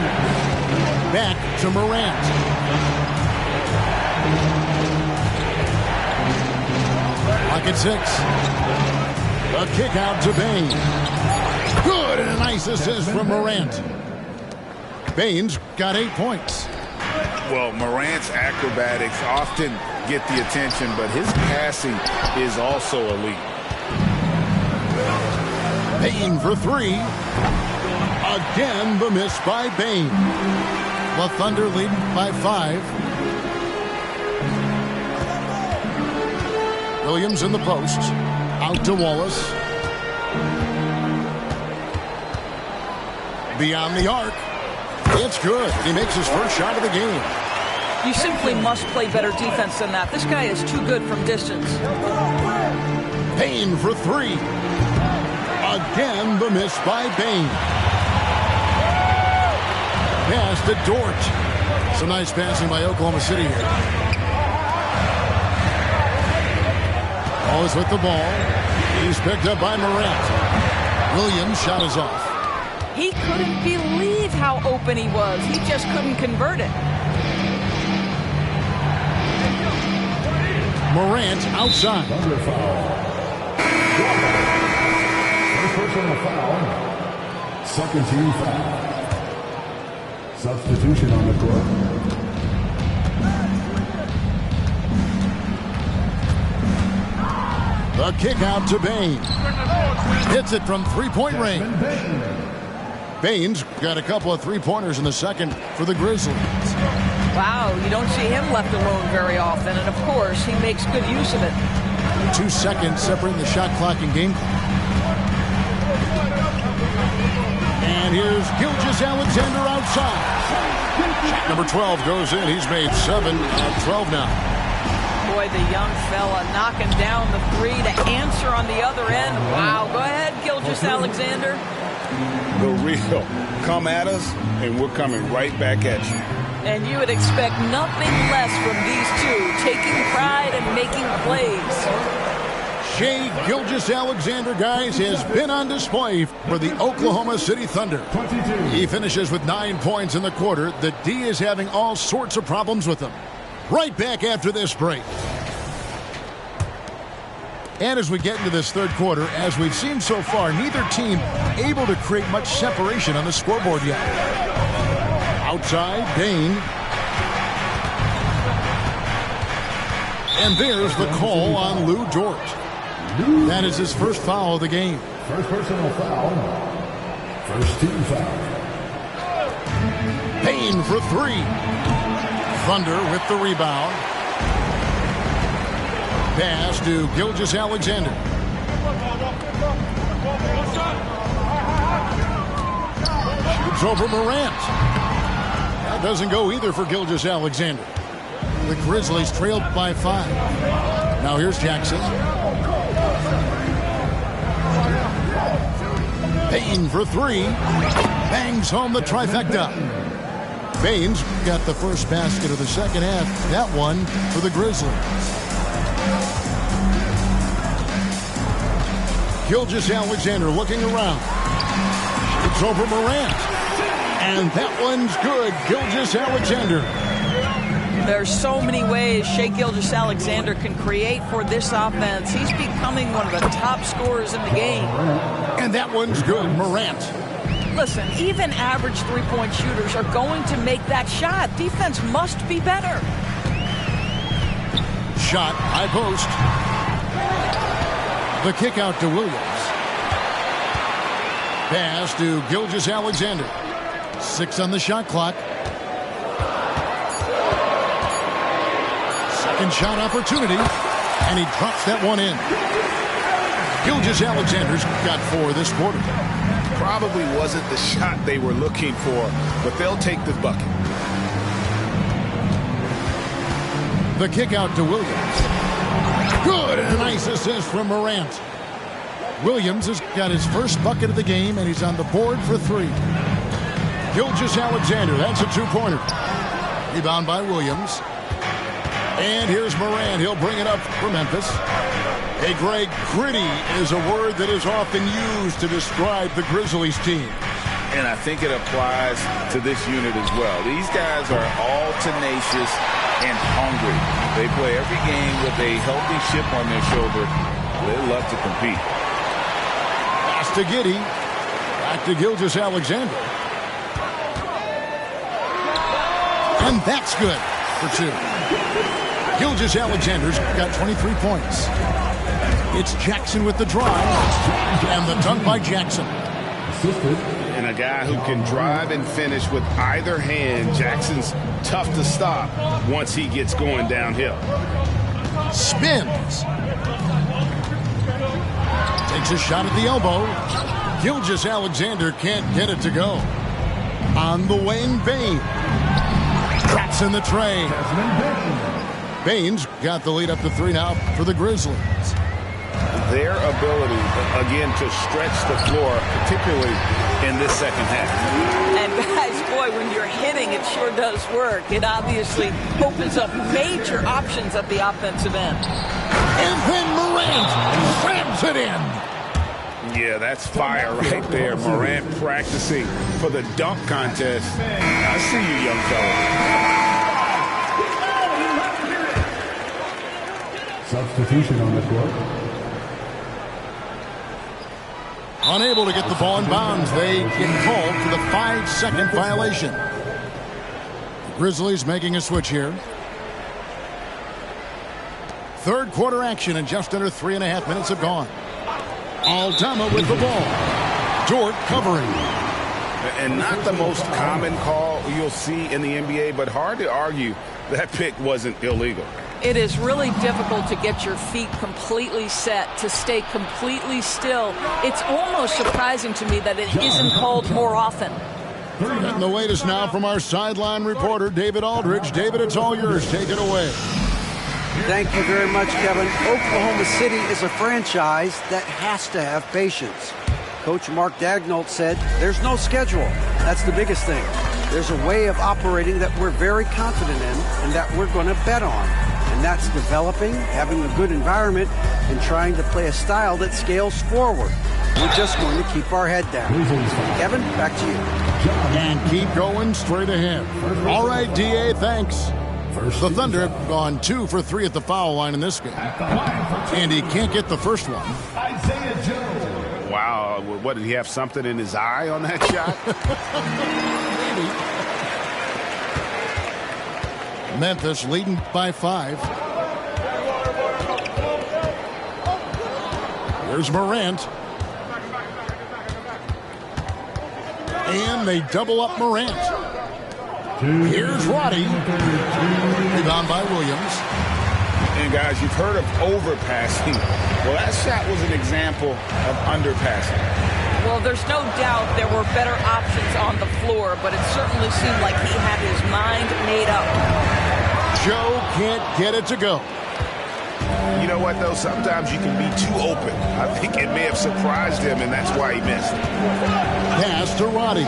Speaker 6: Back to Morant. Lock at 6. A kick out to Bane. Good, and a nice assist from Morant. Bane's got 8 points.
Speaker 7: Well, Morant's acrobatics often get the attention, but his passing is also elite.
Speaker 6: Bane for 3. Again, the miss by Bane. The Thunder lead by 5. Williams in the post. Out to Wallace. Beyond the arc. It's good. He makes his first shot of the game.
Speaker 12: You simply must play better defense than that. This guy is too good from distance.
Speaker 6: Bane for 3. Again, the miss by Bane. Pass to Dort. Some nice passing by Oklahoma City here. Always with the ball. He's picked up by Morant. Williams' shot is off.
Speaker 12: He couldn't believe how open he was. He just couldn't convert it.
Speaker 6: Morant outside.
Speaker 4: First personal foul. Second team foul. Substitution on the court.
Speaker 6: The kick out to Bane. Hits it from three-point range. Bane's got a couple of three-pointers in the second for the Grizzlies.
Speaker 12: Wow, you don't see him left alone very often, and of course, he makes good use of it.
Speaker 6: 2 seconds separating the shot clock and game clock. And here's Gilgeous-Alexander outside. Number 12 goes in. He's made 7 out of 12 now.
Speaker 12: Boy, the young fella knocking down the 3 to answer on the other end. Wow, go ahead, Gilgeous-Alexander.
Speaker 7: The real. Come at us, and we're coming right back at you.
Speaker 12: And you would expect nothing less from these two, taking pride and making plays.
Speaker 6: Shai Gilgeous-Alexander, guys, has been on display for the Oklahoma City Thunder. He finishes with 9 points in the quarter. The D is having all sorts of problems with him. Right back after this break. And as we get into this third quarter, as we've seen so far, neither team able to create much separation on the scoreboard yet. Outside, Bane. And there's the call on Lou Dort. That is his first foul of the game.
Speaker 4: First personal foul. First team foul.
Speaker 6: Bane for 3. Thunder with the rebound. Pass to Gilgeous-Alexander. Shoots over Morant. That doesn't go either for Gilgeous-Alexander. The Grizzlies trailed by 5. Now here's Jackson. Bane for 3. Bangs home the trifecta. Bane's got the first basket of the second half. That one for the Grizzlies. Gilgeous-Alexander looking around. It's over Morant. And that one's good. Gilgeous-Alexander.
Speaker 12: There's so many ways Shai Gilgeous-Alexander can create for this offense. He's becoming one of the top scorers in the game.
Speaker 6: And that one's good. Morant.
Speaker 12: listen, even average three-point shooters are going to make that shot. Defense must be better.
Speaker 6: Shot, high post. The kick out to Williams. Pass to Gilgeous-Alexander. 6 on the shot clock. Second shot opportunity, and he drops that one in. Gilgeous-Alexander's got 4 this quarter.
Speaker 7: Probably wasn't the shot they were looking for, but they'll take the bucket.
Speaker 6: The kick out to Williams. Good, and a nice assist from Morant. Williams has got his first bucket of the game, and he's on the board for 3. Gilgeous-Alexander, that's a 2-pointer. Rebound by Williams. And here's Morant. He'll bring it up for Memphis. Hey, Greg, gritty is a word that is often used to describe the Grizzlies team.
Speaker 7: And I think it applies to this unit as well. These guys are all tenacious and hungry. They play every game with a healthy chip on their shoulder. They love to compete.
Speaker 6: Pass to Giddey. Back to Gilgeous-Alexander. And that's good for 2. Gilgeous-Alexander's got 23 points. It's Jackson with the drive. And the dunk by Jackson.
Speaker 9: And a guy who can drive and finish with either hand. Jackson's tough to stop once he gets going downhill.
Speaker 6: Spins. Takes a shot at the elbow. Gilgeous-Alexander can't get it to go. On the wing, Bane. Traps in the tray. Baines got the lead up to 3 now for the Grizzlies.
Speaker 9: Their ability, again, to stretch the floor, particularly in this second half.
Speaker 12: And guys, boy, when you're hitting, it sure does work. It obviously opens up major options at the offensive end.
Speaker 6: And then Morant slams it in.
Speaker 7: Yeah, that's fire right there. Morant practicing for the dunk contest. I see you, young fella.
Speaker 4: Substitution on the court.
Speaker 6: Unable to get the ball in bounds. They get called for the 5-second violation. The Grizzlies making a switch here. Third quarter action, and just under 3.5 minutes have gone. Aldama with the ball. Dort covering.
Speaker 7: And not the most common call you'll see in the NBA, but hard to argue that pick wasn't illegal.
Speaker 12: It is really difficult to get your feet completely set, to stay completely still. It's almost surprising to me that it isn't called more often.
Speaker 6: And the latest now from our sideline reporter, David Aldridge. David, it's all yours. Take it away.
Speaker 10: Thank you very much, Kevin. Oklahoma City is a franchise that has to have patience. Coach Mark Daigneault said, there's no schedule. That's the biggest thing. There's a way of operating that we're very confident in and that we're going to bet on. And that's developing, having a good environment, and trying to play a style that scales forward. We're just going to keep our head down. Kevin, back to you.
Speaker 6: And keep going straight ahead. All right, D.A., thanks. The Thunder have gone 2 for 3 at the foul line in this game. And he can't get the first one.
Speaker 9: Wow, what, did he have something in his eye on that shot?
Speaker 6: Memphis leading by 5. There's Morant. And they double up Morant. Here's Roddy. Rebound by Williams.
Speaker 7: And guys, you've heard of overpassing. Well, that shot was an example of underpassing.
Speaker 12: Well, there's no doubt there were better options on the floor, but it certainly seemed like he had his mind made up.
Speaker 6: Joe can't get it to go.
Speaker 9: You know what, though? Sometimes you can be too open. I think it may have surprised him, and that's why he missed.
Speaker 6: Pass to Roddy.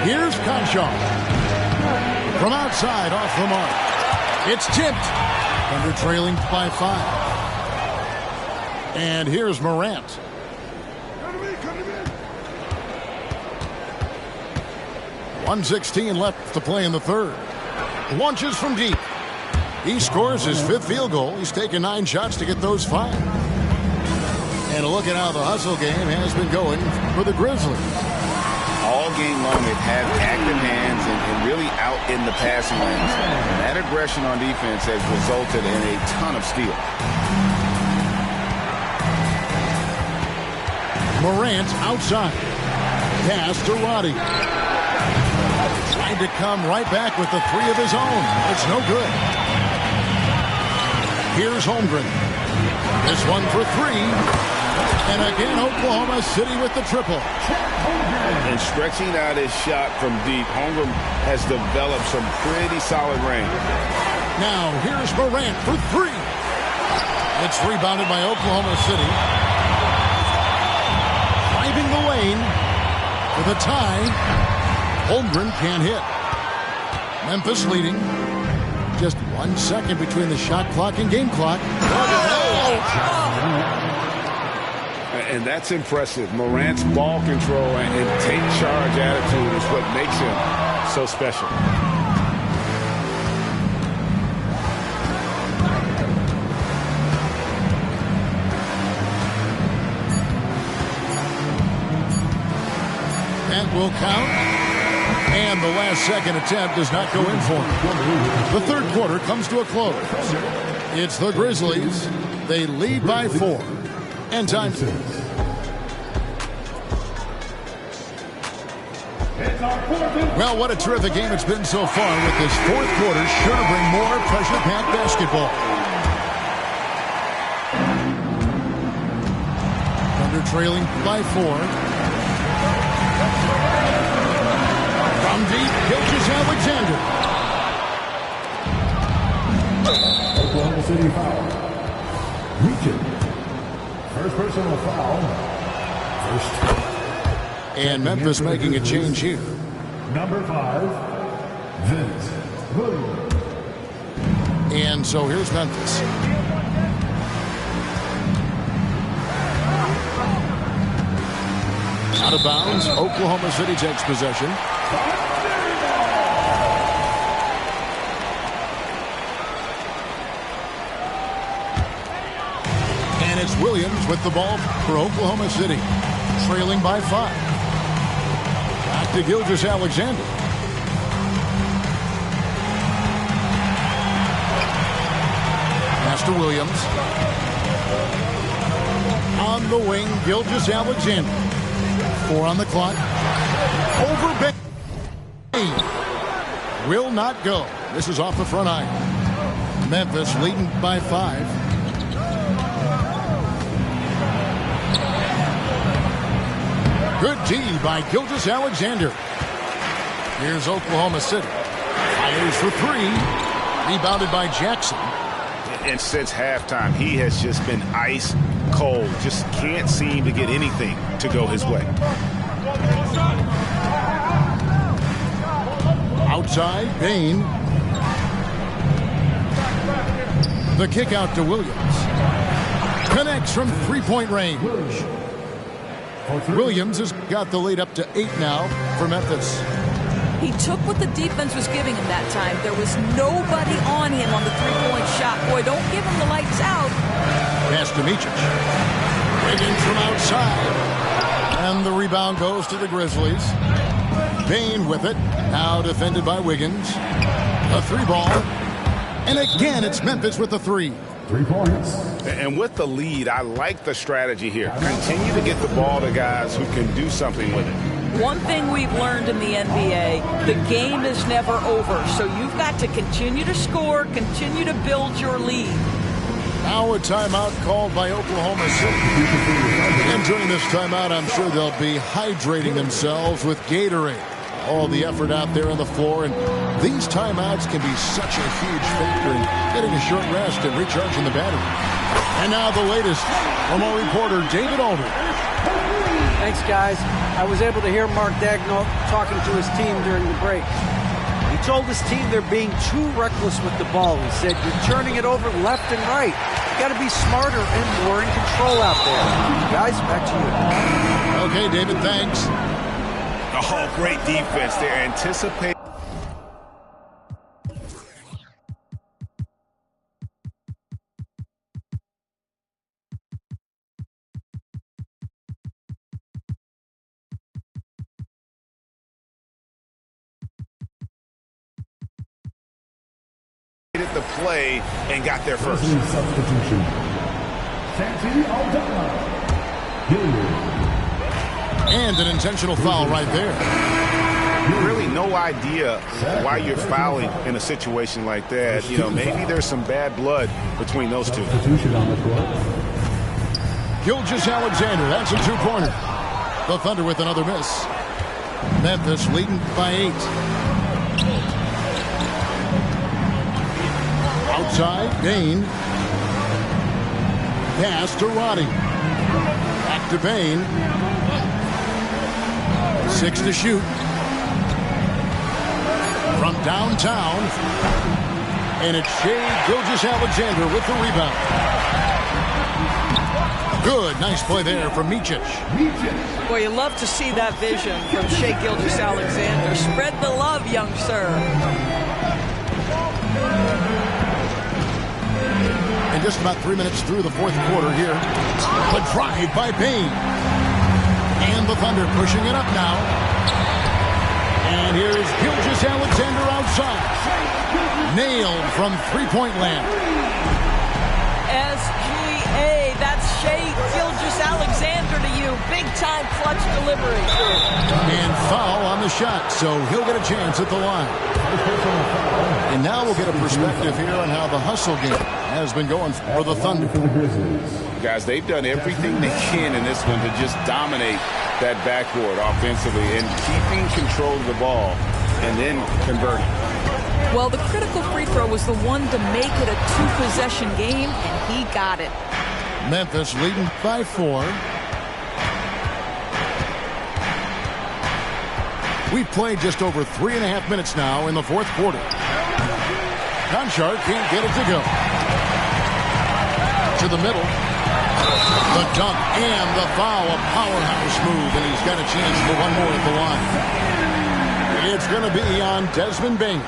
Speaker 6: Here's Conchar. From outside, off the mark. It's tipped. Thunder trailing by 5. And here's Morant. .116 left to play in the third. Launches from deep. He scores his 5th field goal. He's taken 9 shots to get those 5. And a look at how the hustle game has been going for the Grizzlies.
Speaker 7: All game long, they've had active hands and really out in the passing lanes. And that aggression on defense has resulted in a ton of steals.
Speaker 6: Morant outside. Pass to Roddy. Trying to come right back with the three of his own. It's no good. Here's Holmgren. This one for three. And again, Oklahoma City with the triple.
Speaker 7: And stretching out his shot from deep, Holmgren has developed some pretty solid range.
Speaker 6: Now, here's Morant for three. It's rebounded by Oklahoma City. Driving the lane for the tie. Holmgren can't hit. Memphis leading. Just 1 second between the shot clock and game clock.
Speaker 7: And that's impressive. Morant's ball control and take charge attitude is what makes him so special.
Speaker 6: That will count. And the last second attempt does not go in for him. The third quarter comes to a close. It's the Grizzlies. They lead by 4. And time. Well, what a terrific game it's been so far, with this fourth quarter sure to bring more pressure-packed basketball. Thunder trailing by 4. From deep, Gilgeous-Alexander.
Speaker 4: Oklahoma City foul. Reaching. First personal foul. First.
Speaker 6: And Memphis making a change here.
Speaker 4: Number 5, Vince Williams.
Speaker 6: And so here's Memphis. Out of bounds. Oklahoma City takes possession. And it's Williams with the ball for Oklahoma City. Trailing by 5. Back to Gilgeous-Alexander. Pass to Williams. On the wing, Gilgeous-Alexander. 4 on the clock. Over Bain. Will not go. This is off the front iron. Memphis leading by 5. Good D by Gilgeous-Alexander. Here's Oklahoma City. Fires for 3. Rebounded by Jackson.
Speaker 7: And since halftime, he has just been ice cold. Just can't seem to get anything to go his way.
Speaker 6: Outside, Bain. The kick out to Williams. Connects from three-point range. Williams has got the lead up to 8 now for Memphis.
Speaker 12: He took what the defense was giving him that time. There was nobody on him on the three-point shot. Boy, don't give him the lights out.
Speaker 6: Pass to Micic. Wiggins from outside. And the rebound goes to the Grizzlies. Bain with it. Now defended by Wiggins. A 3-ball. And again, it's Memphis with the 3.
Speaker 4: 3 points.
Speaker 7: And with the lead, I like the strategy here. Continue to get the ball to guys who can do something with it.
Speaker 12: One thing we've learned in the NBA, the game is never over. So you've got to continue to score, continue to build your lead.
Speaker 6: Now a timeout called by Oklahoma City. And during this timeout, I'm sure they'll be hydrating themselves with Gatorade. All the effort out there on the floor, and these timeouts can be such a huge factor in getting a short rest and recharging the battery. And now the latest from our reporter, David Aldridge.
Speaker 10: Thanks, guys. I was able to hear Mark Daigneault talking to his team during the break. He told his team they're being too reckless with the ball. He said, you're turning it over left and right. You got to be smarter and more in control out there. Guys, back to you.
Speaker 6: Okay, David, thanks.
Speaker 7: Oh, great defense there. Anticipate.
Speaker 9: the play and got there first.
Speaker 4: Substitution. Santi Aldama.
Speaker 6: And an intentional foul right there.
Speaker 9: Really no idea why you're fouling in a situation like that. You know, maybe there's some bad blood between those two.
Speaker 4: Substitution on the court.
Speaker 6: Gilgeous-Alexander, that's a two-pointer. The Thunder with another miss. Memphis leading by 8. Outside, Bain. Pass to Roddy. Back to Bain. 6 to shoot. From downtown. And it's Shai Gilgeous-Alexander with the rebound. Good, nice play there from Micic.
Speaker 12: Boy, you love to see that vision from Shai Gilgeous-Alexander. Spread the love, young sir.
Speaker 6: And just about 3 minutes through the fourth quarter here. The drive by Bain. And the Thunder pushing it up now. And here's Gilgeous-Alexander outside. Nailed from three-point land.
Speaker 12: SGA, that's Shai Gilgeous-Alexander to you. Big-time clutch delivery.
Speaker 6: And foul on the shot, so he'll get a chance at the line. And now we'll get a perspective here on how the hustle game has been going for the Thunder.
Speaker 7: Guys, they've done everything they can in this one to just dominate that backboard offensively and keeping control of the ball and then converting.
Speaker 12: Well, the critical free throw was the one to make it a two-possession game, and he got it.
Speaker 6: Memphis leading by 4. We've played just over 3.5 minutes now in the fourth quarter. Konchar can't get it to go. To the middle. The dunk and the foul, a powerhouse move, and he's got a chance for one more at the line. It's going to be on Desmond Bain.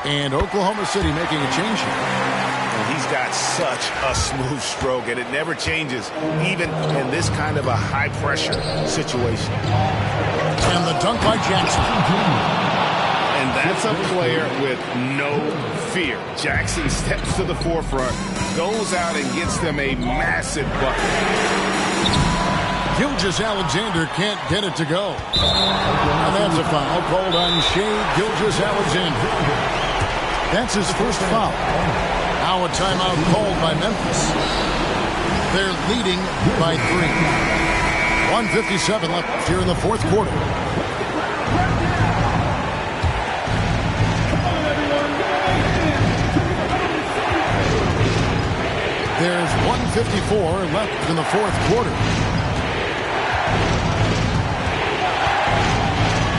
Speaker 6: And Oklahoma City making a change here.
Speaker 9: And he's got such a smooth stroke, and it never changes, even in this kind of a high-pressure situation.
Speaker 6: And the dunk by Jackson.
Speaker 9: And that's a player with no fear. Jackson steps to the forefront, goes out and gets them a massive bucket.
Speaker 6: Gilgeous-Alexander can't get it to go. And that's a foul called on Shai Gilgeous-Alexander. That's his first foul. Now a timeout called by Memphis. They're leading by 3. 1:57 left here in the fourth quarter. There's 1:54 left in the fourth quarter.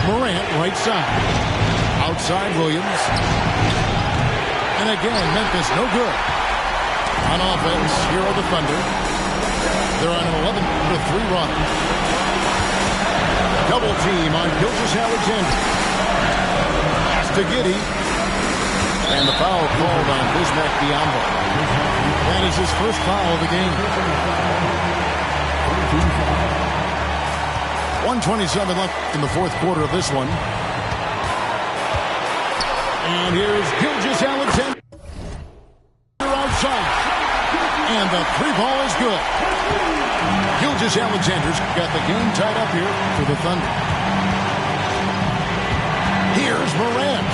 Speaker 6: Morant right side. Outside Williams. And again, Memphis no good. On offense, here are the Thunder. They're on an 11-3 run. Double team on Gilgeous-Alexander. Pass to Giddey. And the foul called on Bismack Biyombo. That is his first foul of the game. 1:27 left in the fourth quarter of this one. And here's Gilgeous-Alexander outside. And the three ball is good. Gilgeous-Alexander's got the game tied up here for the Thunder. Here's Morant.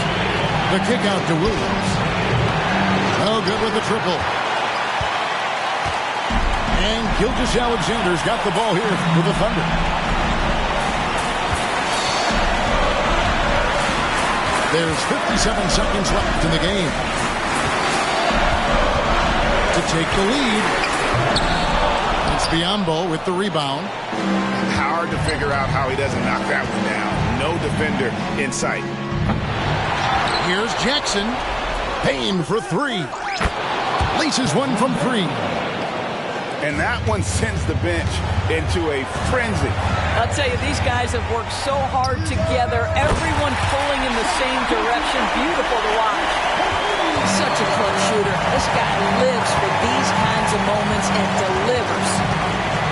Speaker 6: The kick out to Williams. Oh, good with the triple. And Gilgeous-Alexander's got the ball here for the Thunder. There's 57 seconds left in the game. To take the lead. It's Biyombo with the rebound.
Speaker 9: Hard to figure out how he doesn't knock that one down. No defender in sight.
Speaker 6: Here's Jackson. Payne for 3. Laces one from 3.
Speaker 7: And that one sends the bench into a frenzy.
Speaker 12: I'll tell you, these guys have worked so hard together. Everyone pulling in the same direction. Beautiful to watch. Such a clutch shooter. This guy lives for these kinds of moments and delivers.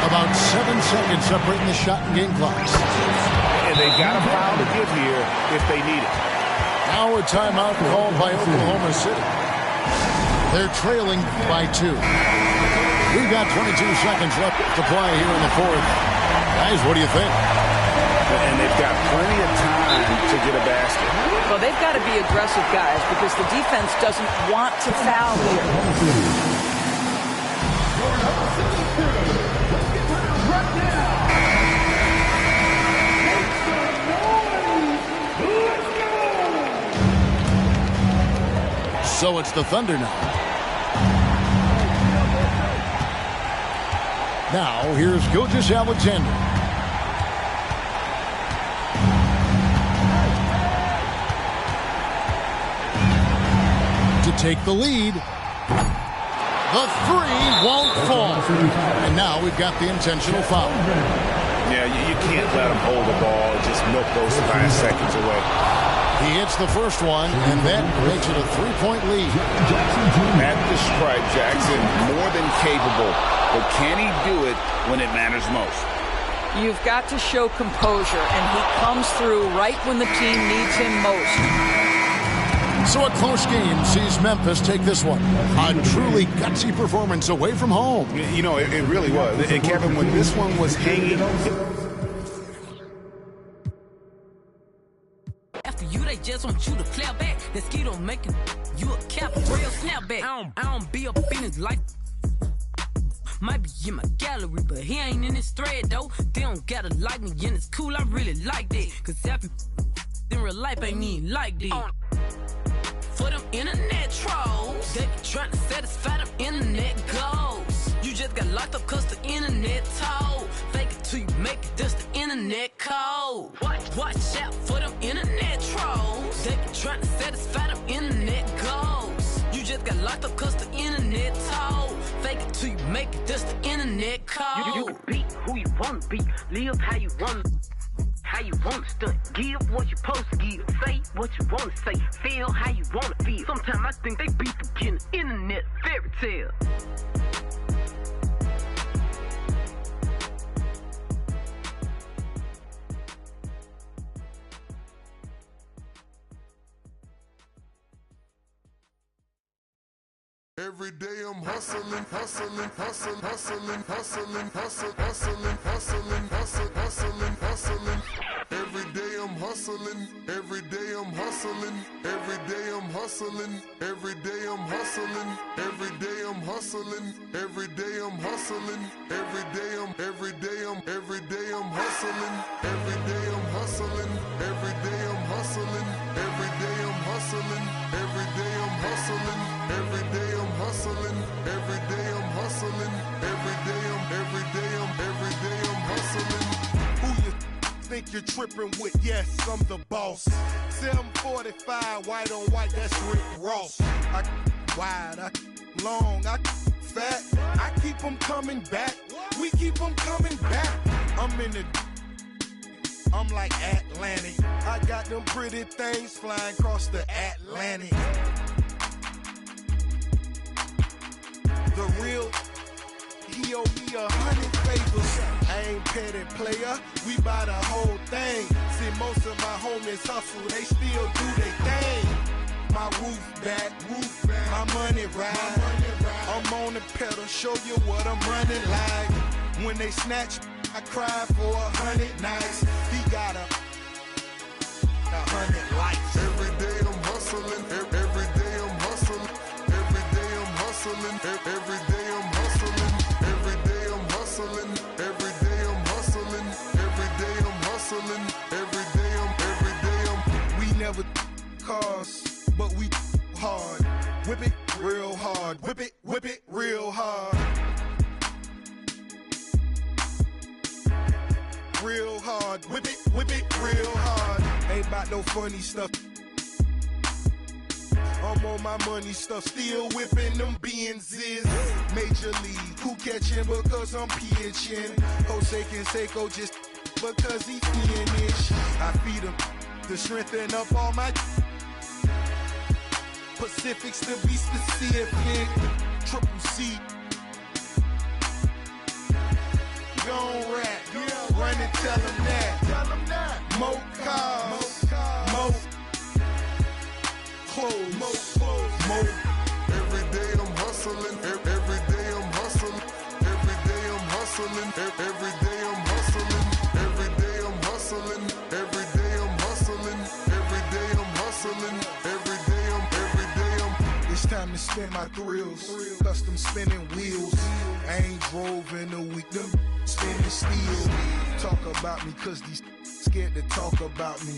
Speaker 6: About 7 seconds separating the shot and game clocks.
Speaker 9: And they've got a foul to give here if they need it.
Speaker 6: Now a timeout called by Oklahoma City. They're trailing by 2. We've got 22 seconds left to play here in the fourth. Guys, what do you think?
Speaker 7: And they've got plenty of time to get a basket.
Speaker 12: Well, they've got to be aggressive, guys, because the defense doesn't want to foul here.
Speaker 6: So it's the Thunder now. Now, here's Gilgeous-Alexander. To take the lead. The three won't fall. And now we've got the intentional foul.
Speaker 7: Yeah, you can't let them hold the ball and just milk those last seconds away.
Speaker 6: He hits the first one, and that makes it a 3-point lead.
Speaker 7: At the stripe, Jackson more than capable, but can he do it when it matters most?
Speaker 12: You've got to show composure, and he comes through right when the team needs him most.
Speaker 6: So a close game sees Memphis take this one. A truly gutsy performance away from home.
Speaker 7: You know, it really was. And Kevin, when this one was hanging...
Speaker 13: They just want you to clap back. That ski don't make it. You a cap, real snapback. I don't be up in his life. Might be in my gallery, but he ain't in this thread though. They don't gotta like me, and it's cool. I really like that. Cause happy in real life ain't even like that. For them internet trolls, they be trying to satisfy them internet goals. You just got locked up cause the internet told. Fake it till you make it, that's the internet code. Watch out for them internet trolls. They be trying to satisfy them internet goals. You just got locked up cause the internet told. Fake it till you make it, that's the internet code. You can be who you wanna be, live how you wanna. How you wanna stunt, give what you supposed to give, say what you wanna say, feel how you wanna feel. Sometimes I think they be forgetting internet fairy tale.
Speaker 14: Every day I'm hustling, hustling, hustling, hustling, hustling, hustling, hustling, hustling, hustling, hustling, hustling. Every day I'm hustling, every day I'm hustling, every day I'm hustling, every day I'm hustling, every day I'm hustling, every day I'm hustling, every day I'm every day I'm every day I'm hustling, every day I'm hustling, every day I'm hustling, every day I'm hustling, every day I'm hustling, every day I'm hustling, every day I'm hustling, every day I'm hustling. Who you think you're tripping with? Yes, I'm the boss. 745, white on white, that's Rick Ross. I wide, I long, I fat. I keep them coming back. We keep them coming back. I'm like Atlantic. I got them pretty things flying across the Atlantic. The real, he owe me 100 favors. I ain't petty player, we buy the whole thing. See, most of my homies hustle, they still do their thing. My roof back, my money ride. I'm on the pedal, show you what I'm running like. When they snatch, I cry for 100 nights. He got 100 lights. Every day I'm hustling, every day I'm hustling, every day I'm hustling, every day I'm hustling, every day I'm hustling, every day I'm hustling, every day I'm hustling, every day I'm. We never cars, but we hard. Whip it real hard, whip it real hard. Real hard, whip it real hard. Ain't about no funny stuff. I'm on my money stuff, still whipping them Benzes. Major league, who catching because I'm pitching? Jose Canseco just because he finish. I feed him to strengthen up all my Pacifics to be specific. Triple C. Gon' rap, run and tell them that. More cars, more clothes, more. hustling. Every day I'm hustling. Every day I'm hustling. Every day I'm hustling. Every day I'm hustling. Every day I'm hustling. Every day I'm hustling. Every day I'm.
Speaker 15: It's time to spin my thrills. Custom spinning wheels. I ain't drove in a week. Them spinning steel. Talk about me, cause these scared to talk about me.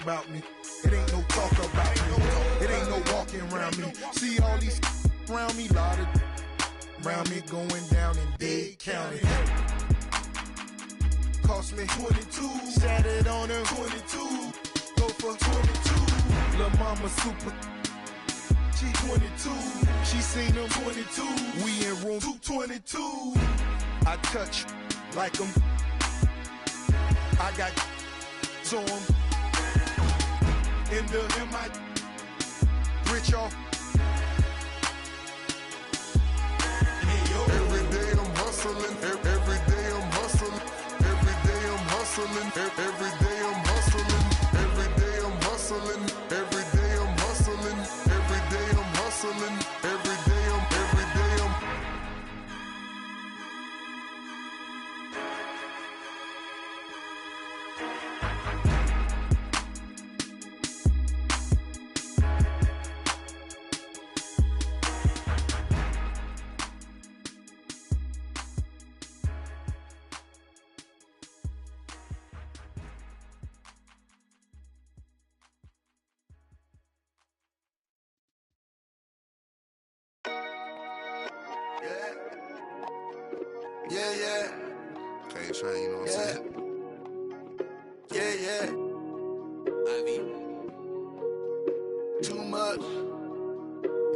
Speaker 15: About me. It ain't no talk about me. It ain't no walking around me. See all these around me, lot of around me going down in Dade County. Cost me 22. Sat it on her 22. Go for 22. Lil' mama super. She 22. She seen them 22. We in room 222. I touch like them. I got so in my rich off.
Speaker 14: Every day I'm hustling. Every day I'm hustling. Every day I'm hustling. Every day I'm hustling. Every day I'm hustling. Every day I'm hustling. Every day I'm hustling. Every day I'm.
Speaker 11: Yeah.
Speaker 14: K-Train, you know what I'm saying?
Speaker 11: Yeah. Too much.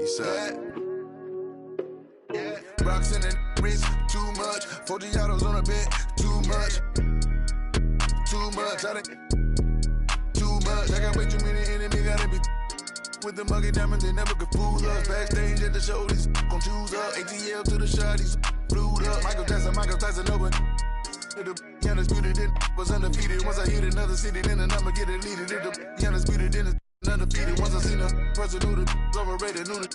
Speaker 14: Eastside.
Speaker 11: Yeah. Rocks in the wrist, too much. 40 autos on a bed, too much. Too much. Too much. I got way too many enemies, gotta be with the muggy diamonds, they never could fool us. Backstage at the show, these gon' choose up. ATL to the shot, these flew up. Michael Tyson, open. The undisputed, then was undefeated. Once I hit another city, then I'ma get it leaded. The undisputed, then it's undefeated. Once I seen a person who the overrated, knew the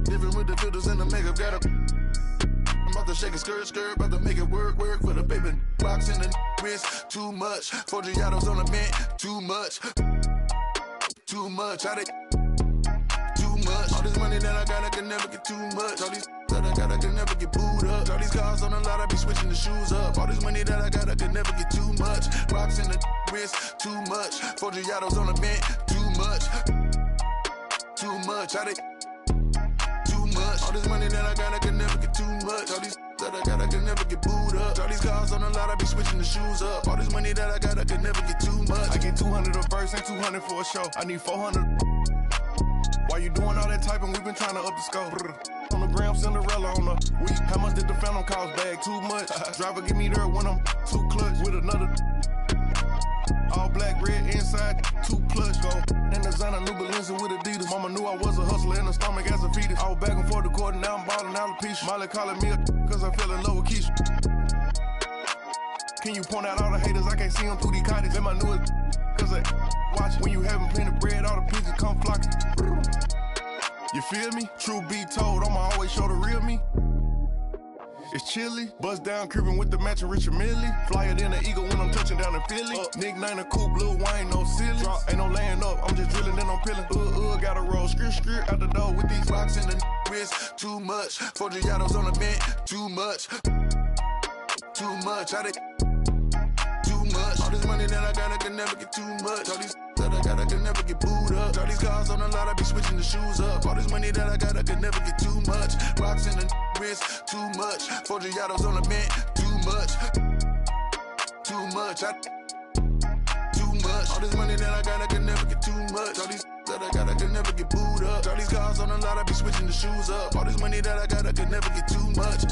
Speaker 11: different with the filters and the makeup. Got a. I'm about to shake a skirt, about to make it work for the baby. Box in the wrist, too much. 40 autos on the bent, too much. Too much. Too much. All this money that I got, I can never get too much. All these that I got, I can never get booed up. All these cars on the lot, I be switching the shoes up. All this money that I got, I can never get too much. Rocks in the wrist, too much. 40 autos on the bent, too much. Too much. Too much. All this money that I got, I can never get too much. All these that I got, I can never get booed up. All these cars on the lot, I be switching the shoes up. All this money that I got, I can never get too much.
Speaker 15: I get 200 a verse and 200 for a show. I need 400. Why you doing all that typing? We been trying to up the scope. On the gram, Cinderella on the week. How much did the Phantom cost? Bag too much. Driver give me there when I'm too clutch with another. All black, red inside, too plush. Go in the designer, new Balenci with Adidas. Mama knew I was a hustler in the stomach as a fetus. I was back and forth the court and now I'm ballin' out of piece. Molly calling me cause I fell in love with Keisha. Can you point out all the haters? I can't see them through these cottage. In my newest cause I watch when you having plenty of bread, all the pigeons come flocking. You feel me? True be told, I'ma always show the real me. It's chilly, bust down creeping with the matching Richard Millie. Flyer than an eagle when I'm touching down in Philly. Nickname a coupe, Lil Wayne, no silly. Drop, ain't no laying up, I'm just drilling and I'm peeling. Gotta roll, skirt out the door with these rocks in the wrist. Too much, 40 autos on the bent, too much. Too much, too much. All this money that I got, I can never get too much. All these that I got, I can never get booed up. All these cars on the lot, I be switching the shoes up. All this money that I got, I can never get too much. Rocks in the wrist, too much. 40 autos on the bent, too much. Too much, too much. All this money that I got, I can never get too much. All these that I got, I can never get booed up. All these cars on the lot, I be switching the shoes up. All this money that I got, I can never get too much.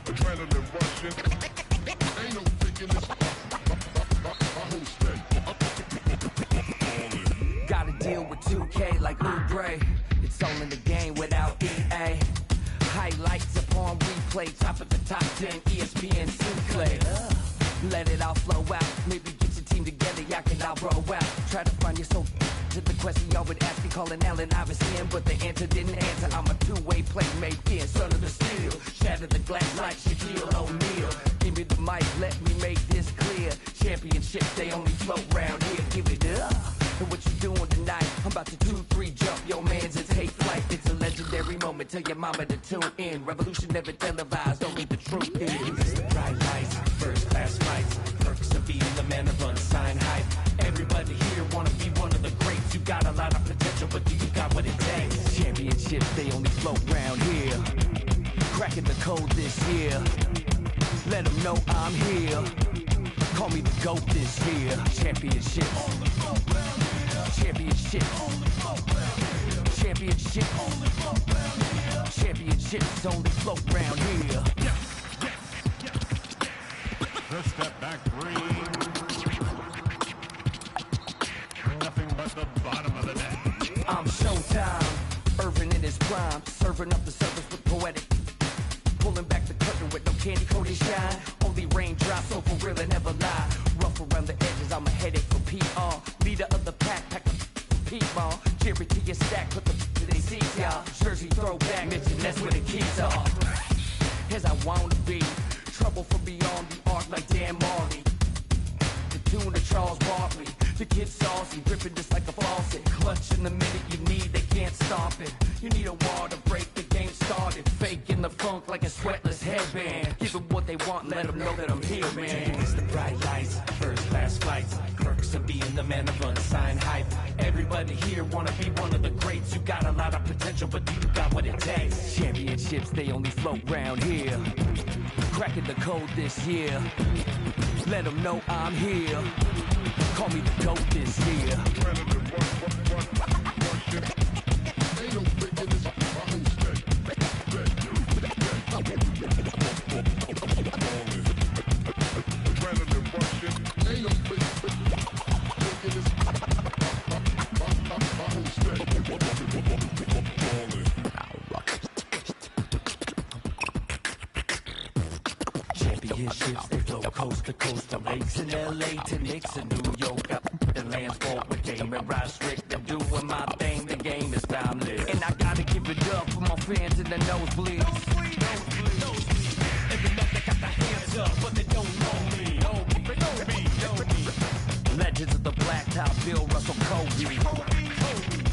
Speaker 14: Adrenaline rushing. Ain't no faking this.
Speaker 16: like Oubre. It's all in the game without EA. Highlights upon replay, top of the top 10, ESPN Sinclair. Let it all flow out, maybe get your team together, y'all can all roll out. Try to find your soul to the question y'all would ask me, calling Allen Iverson, but the answer didn't answer. I'm a two-way playmaker, son of the steel. Shatter the glass like Shaquille O'Neal. Give me the mic, let me make this clear. Championships, they only float round here, give it up. And what you doing tonight? I'm about to 2-3 jump your mans and take flight. It's a legendary moment, tell your mama to tune in. Revolution never televised, don't need the truth in. It's the bright lights, first class flights, perks of being the man of unsigned hype. Everybody here wanna be one of the greats. You got a lot of potential, but do you got what it takes? Championships, they only float round here. Cracking the code this year. Let them know I'm here. Call me the GOAT this year. Championships. Championships. Championships. Championships only float round here.
Speaker 17: The step back three. Nothing but the bottom of the net.
Speaker 16: I'm Showtime. Irvin in his prime. Serving up the service with poetic. Pulling back the curtain with no candy coated shine. Only raindrops, so for real and never lie. Rough around the edges, I'm a headache for PR. Leader of the pack, pack the P-ball. Jerry to your stack, put the to their seats, y'all. Jersey throwback, mention that's where the keys are. As I wanna be, trouble from beyond the arc like Dan Marley. The tune of Charles Barkley. The kid saucy, dripping just like a faucet. Clutching the minute you need, they can't stop it. You need a wall to break the game started. Faking the funk like a sweatless headband. Give them what they want, let them know that I'm here, man. It's the bright lights, first class flights. Perks of being the man of unsigned hype. Everybody here wanna be one of the greats. You got a lot of potential, but do you got what it takes? Championships, they only float round here. Cracking the code this year. Let them know I'm here. Call me the GOAT this year. Championships, they flow coast to coast, from lakes in LA to Knicks in New York. The lands fought with Dame and Rod Strick. I'm doing my thing, the game is timeless. And I gotta give it up for my fans in the nosebleeds. And the left, they got their hands up, but they don't know me. Legends of the blacktop, Bill Russell, Kobe.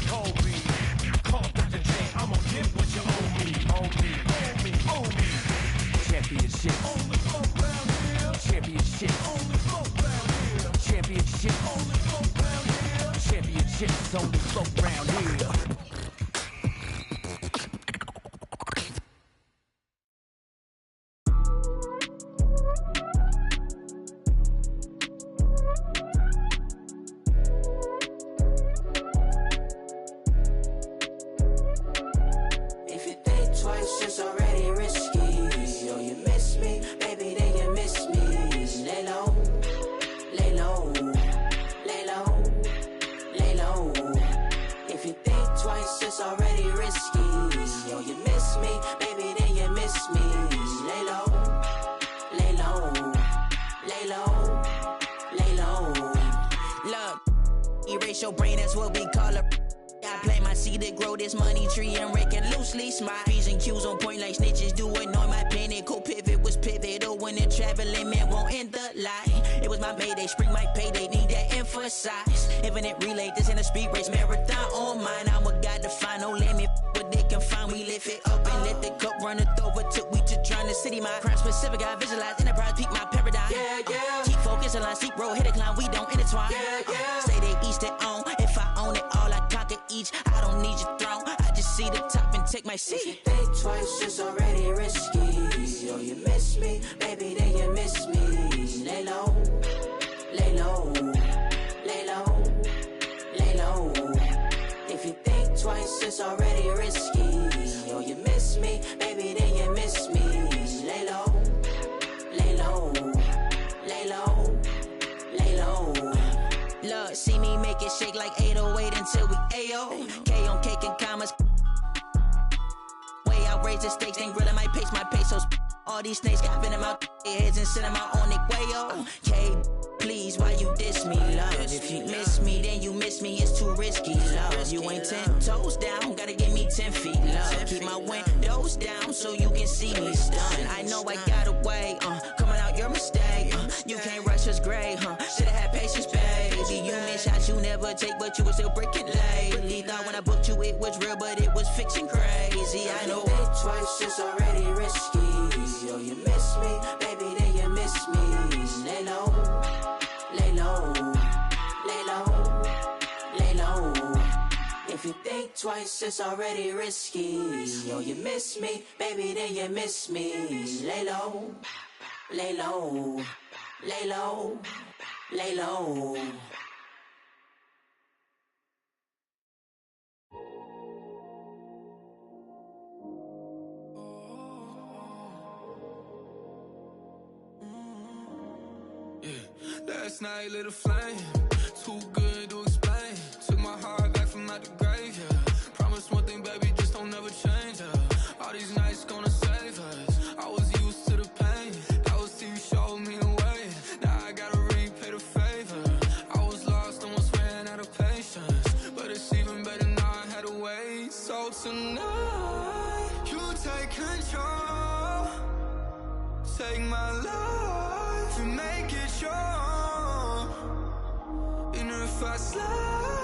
Speaker 16: Kobe. Call Dr. J, I'ma get what you owe me. Championship. Championship. Championship. Championships only float round here.
Speaker 18: If you think twice, it's already risky. Yo, you miss me, baby, then you miss me. Lay low, lay low, lay low, lay low. If you think twice, it's already risky. Yo, you miss me, baby, then you miss me. Lay low, lay low, lay low, lay low. Look, erase your brain, that's what we call it. I plant my seed to grow this money tree and rake it loosely. Smile, P's and Q's on point like snitches do annoy my pinnacle. Pivot was pivotal when the traveling man won't end the line. It was my mayday, spring my payday, need that emphasize. Infinite relay, this in a speed race, marathon on mine. I'm a god to find, no limit, what they can find. We lift it up and let the cup run it over till we to drown the city. My crime specific, I visualize enterprise, peak my paradigm. Yeah, yeah. Keep focus, align, steep road, hit a climb, we don't intertwine. Yeah, yeah. Say they each their own, if I own it all, I conquer each. I don't need your throne, I just see the top and take my seat. If you think twice, it's already risky. Yo, you miss me, baby, then you miss me. Lay low, lay low, lay low, lay low. If you think twice, it's already risky. Yo, you miss me, baby, then you miss me. Lay low, lay low, lay low, lay low. Look, see me make it it shake like 808 until we AO. K on cake and commas. Way outrageous stakes, ain't grilling my pesos. All these snakes got venom out their heads and send them out on their way, yo. K, please, why you diss me, love? If you miss me, then you miss me, it's too risky, love. You ain't 10 toes down, gotta give me 10 feet, love. Keep my windows down so you can see me stunned. I know I got away, coming out your mistake. You can't rush us gray, should've had patience, baby. You miss shots you never take, but you were still breaking lately. Thought when I booked you it was real, but it was fiction crazy. I know
Speaker 19: think twice, it's already risky. Yo, you miss me, baby, then you miss me. Lay low, lay low, lay low, lay low. If you think twice, it's already risky. Yo, you miss me, baby, then you miss me. Lay low, lay low, lay low, lay low.
Speaker 20: Last night lit a flame, too good to explain. Took my heart back from out the grave, yeah. Promise one thing, baby, just don't ever change, yeah. All these nights gonna save us. I was used to the pain, that was till you showed me the way. Now I gotta repay the favor. I was lost, almost ran out of patience, but it's even better now I had to wait. So tonight, you take control, take my life and make it yours. If I slide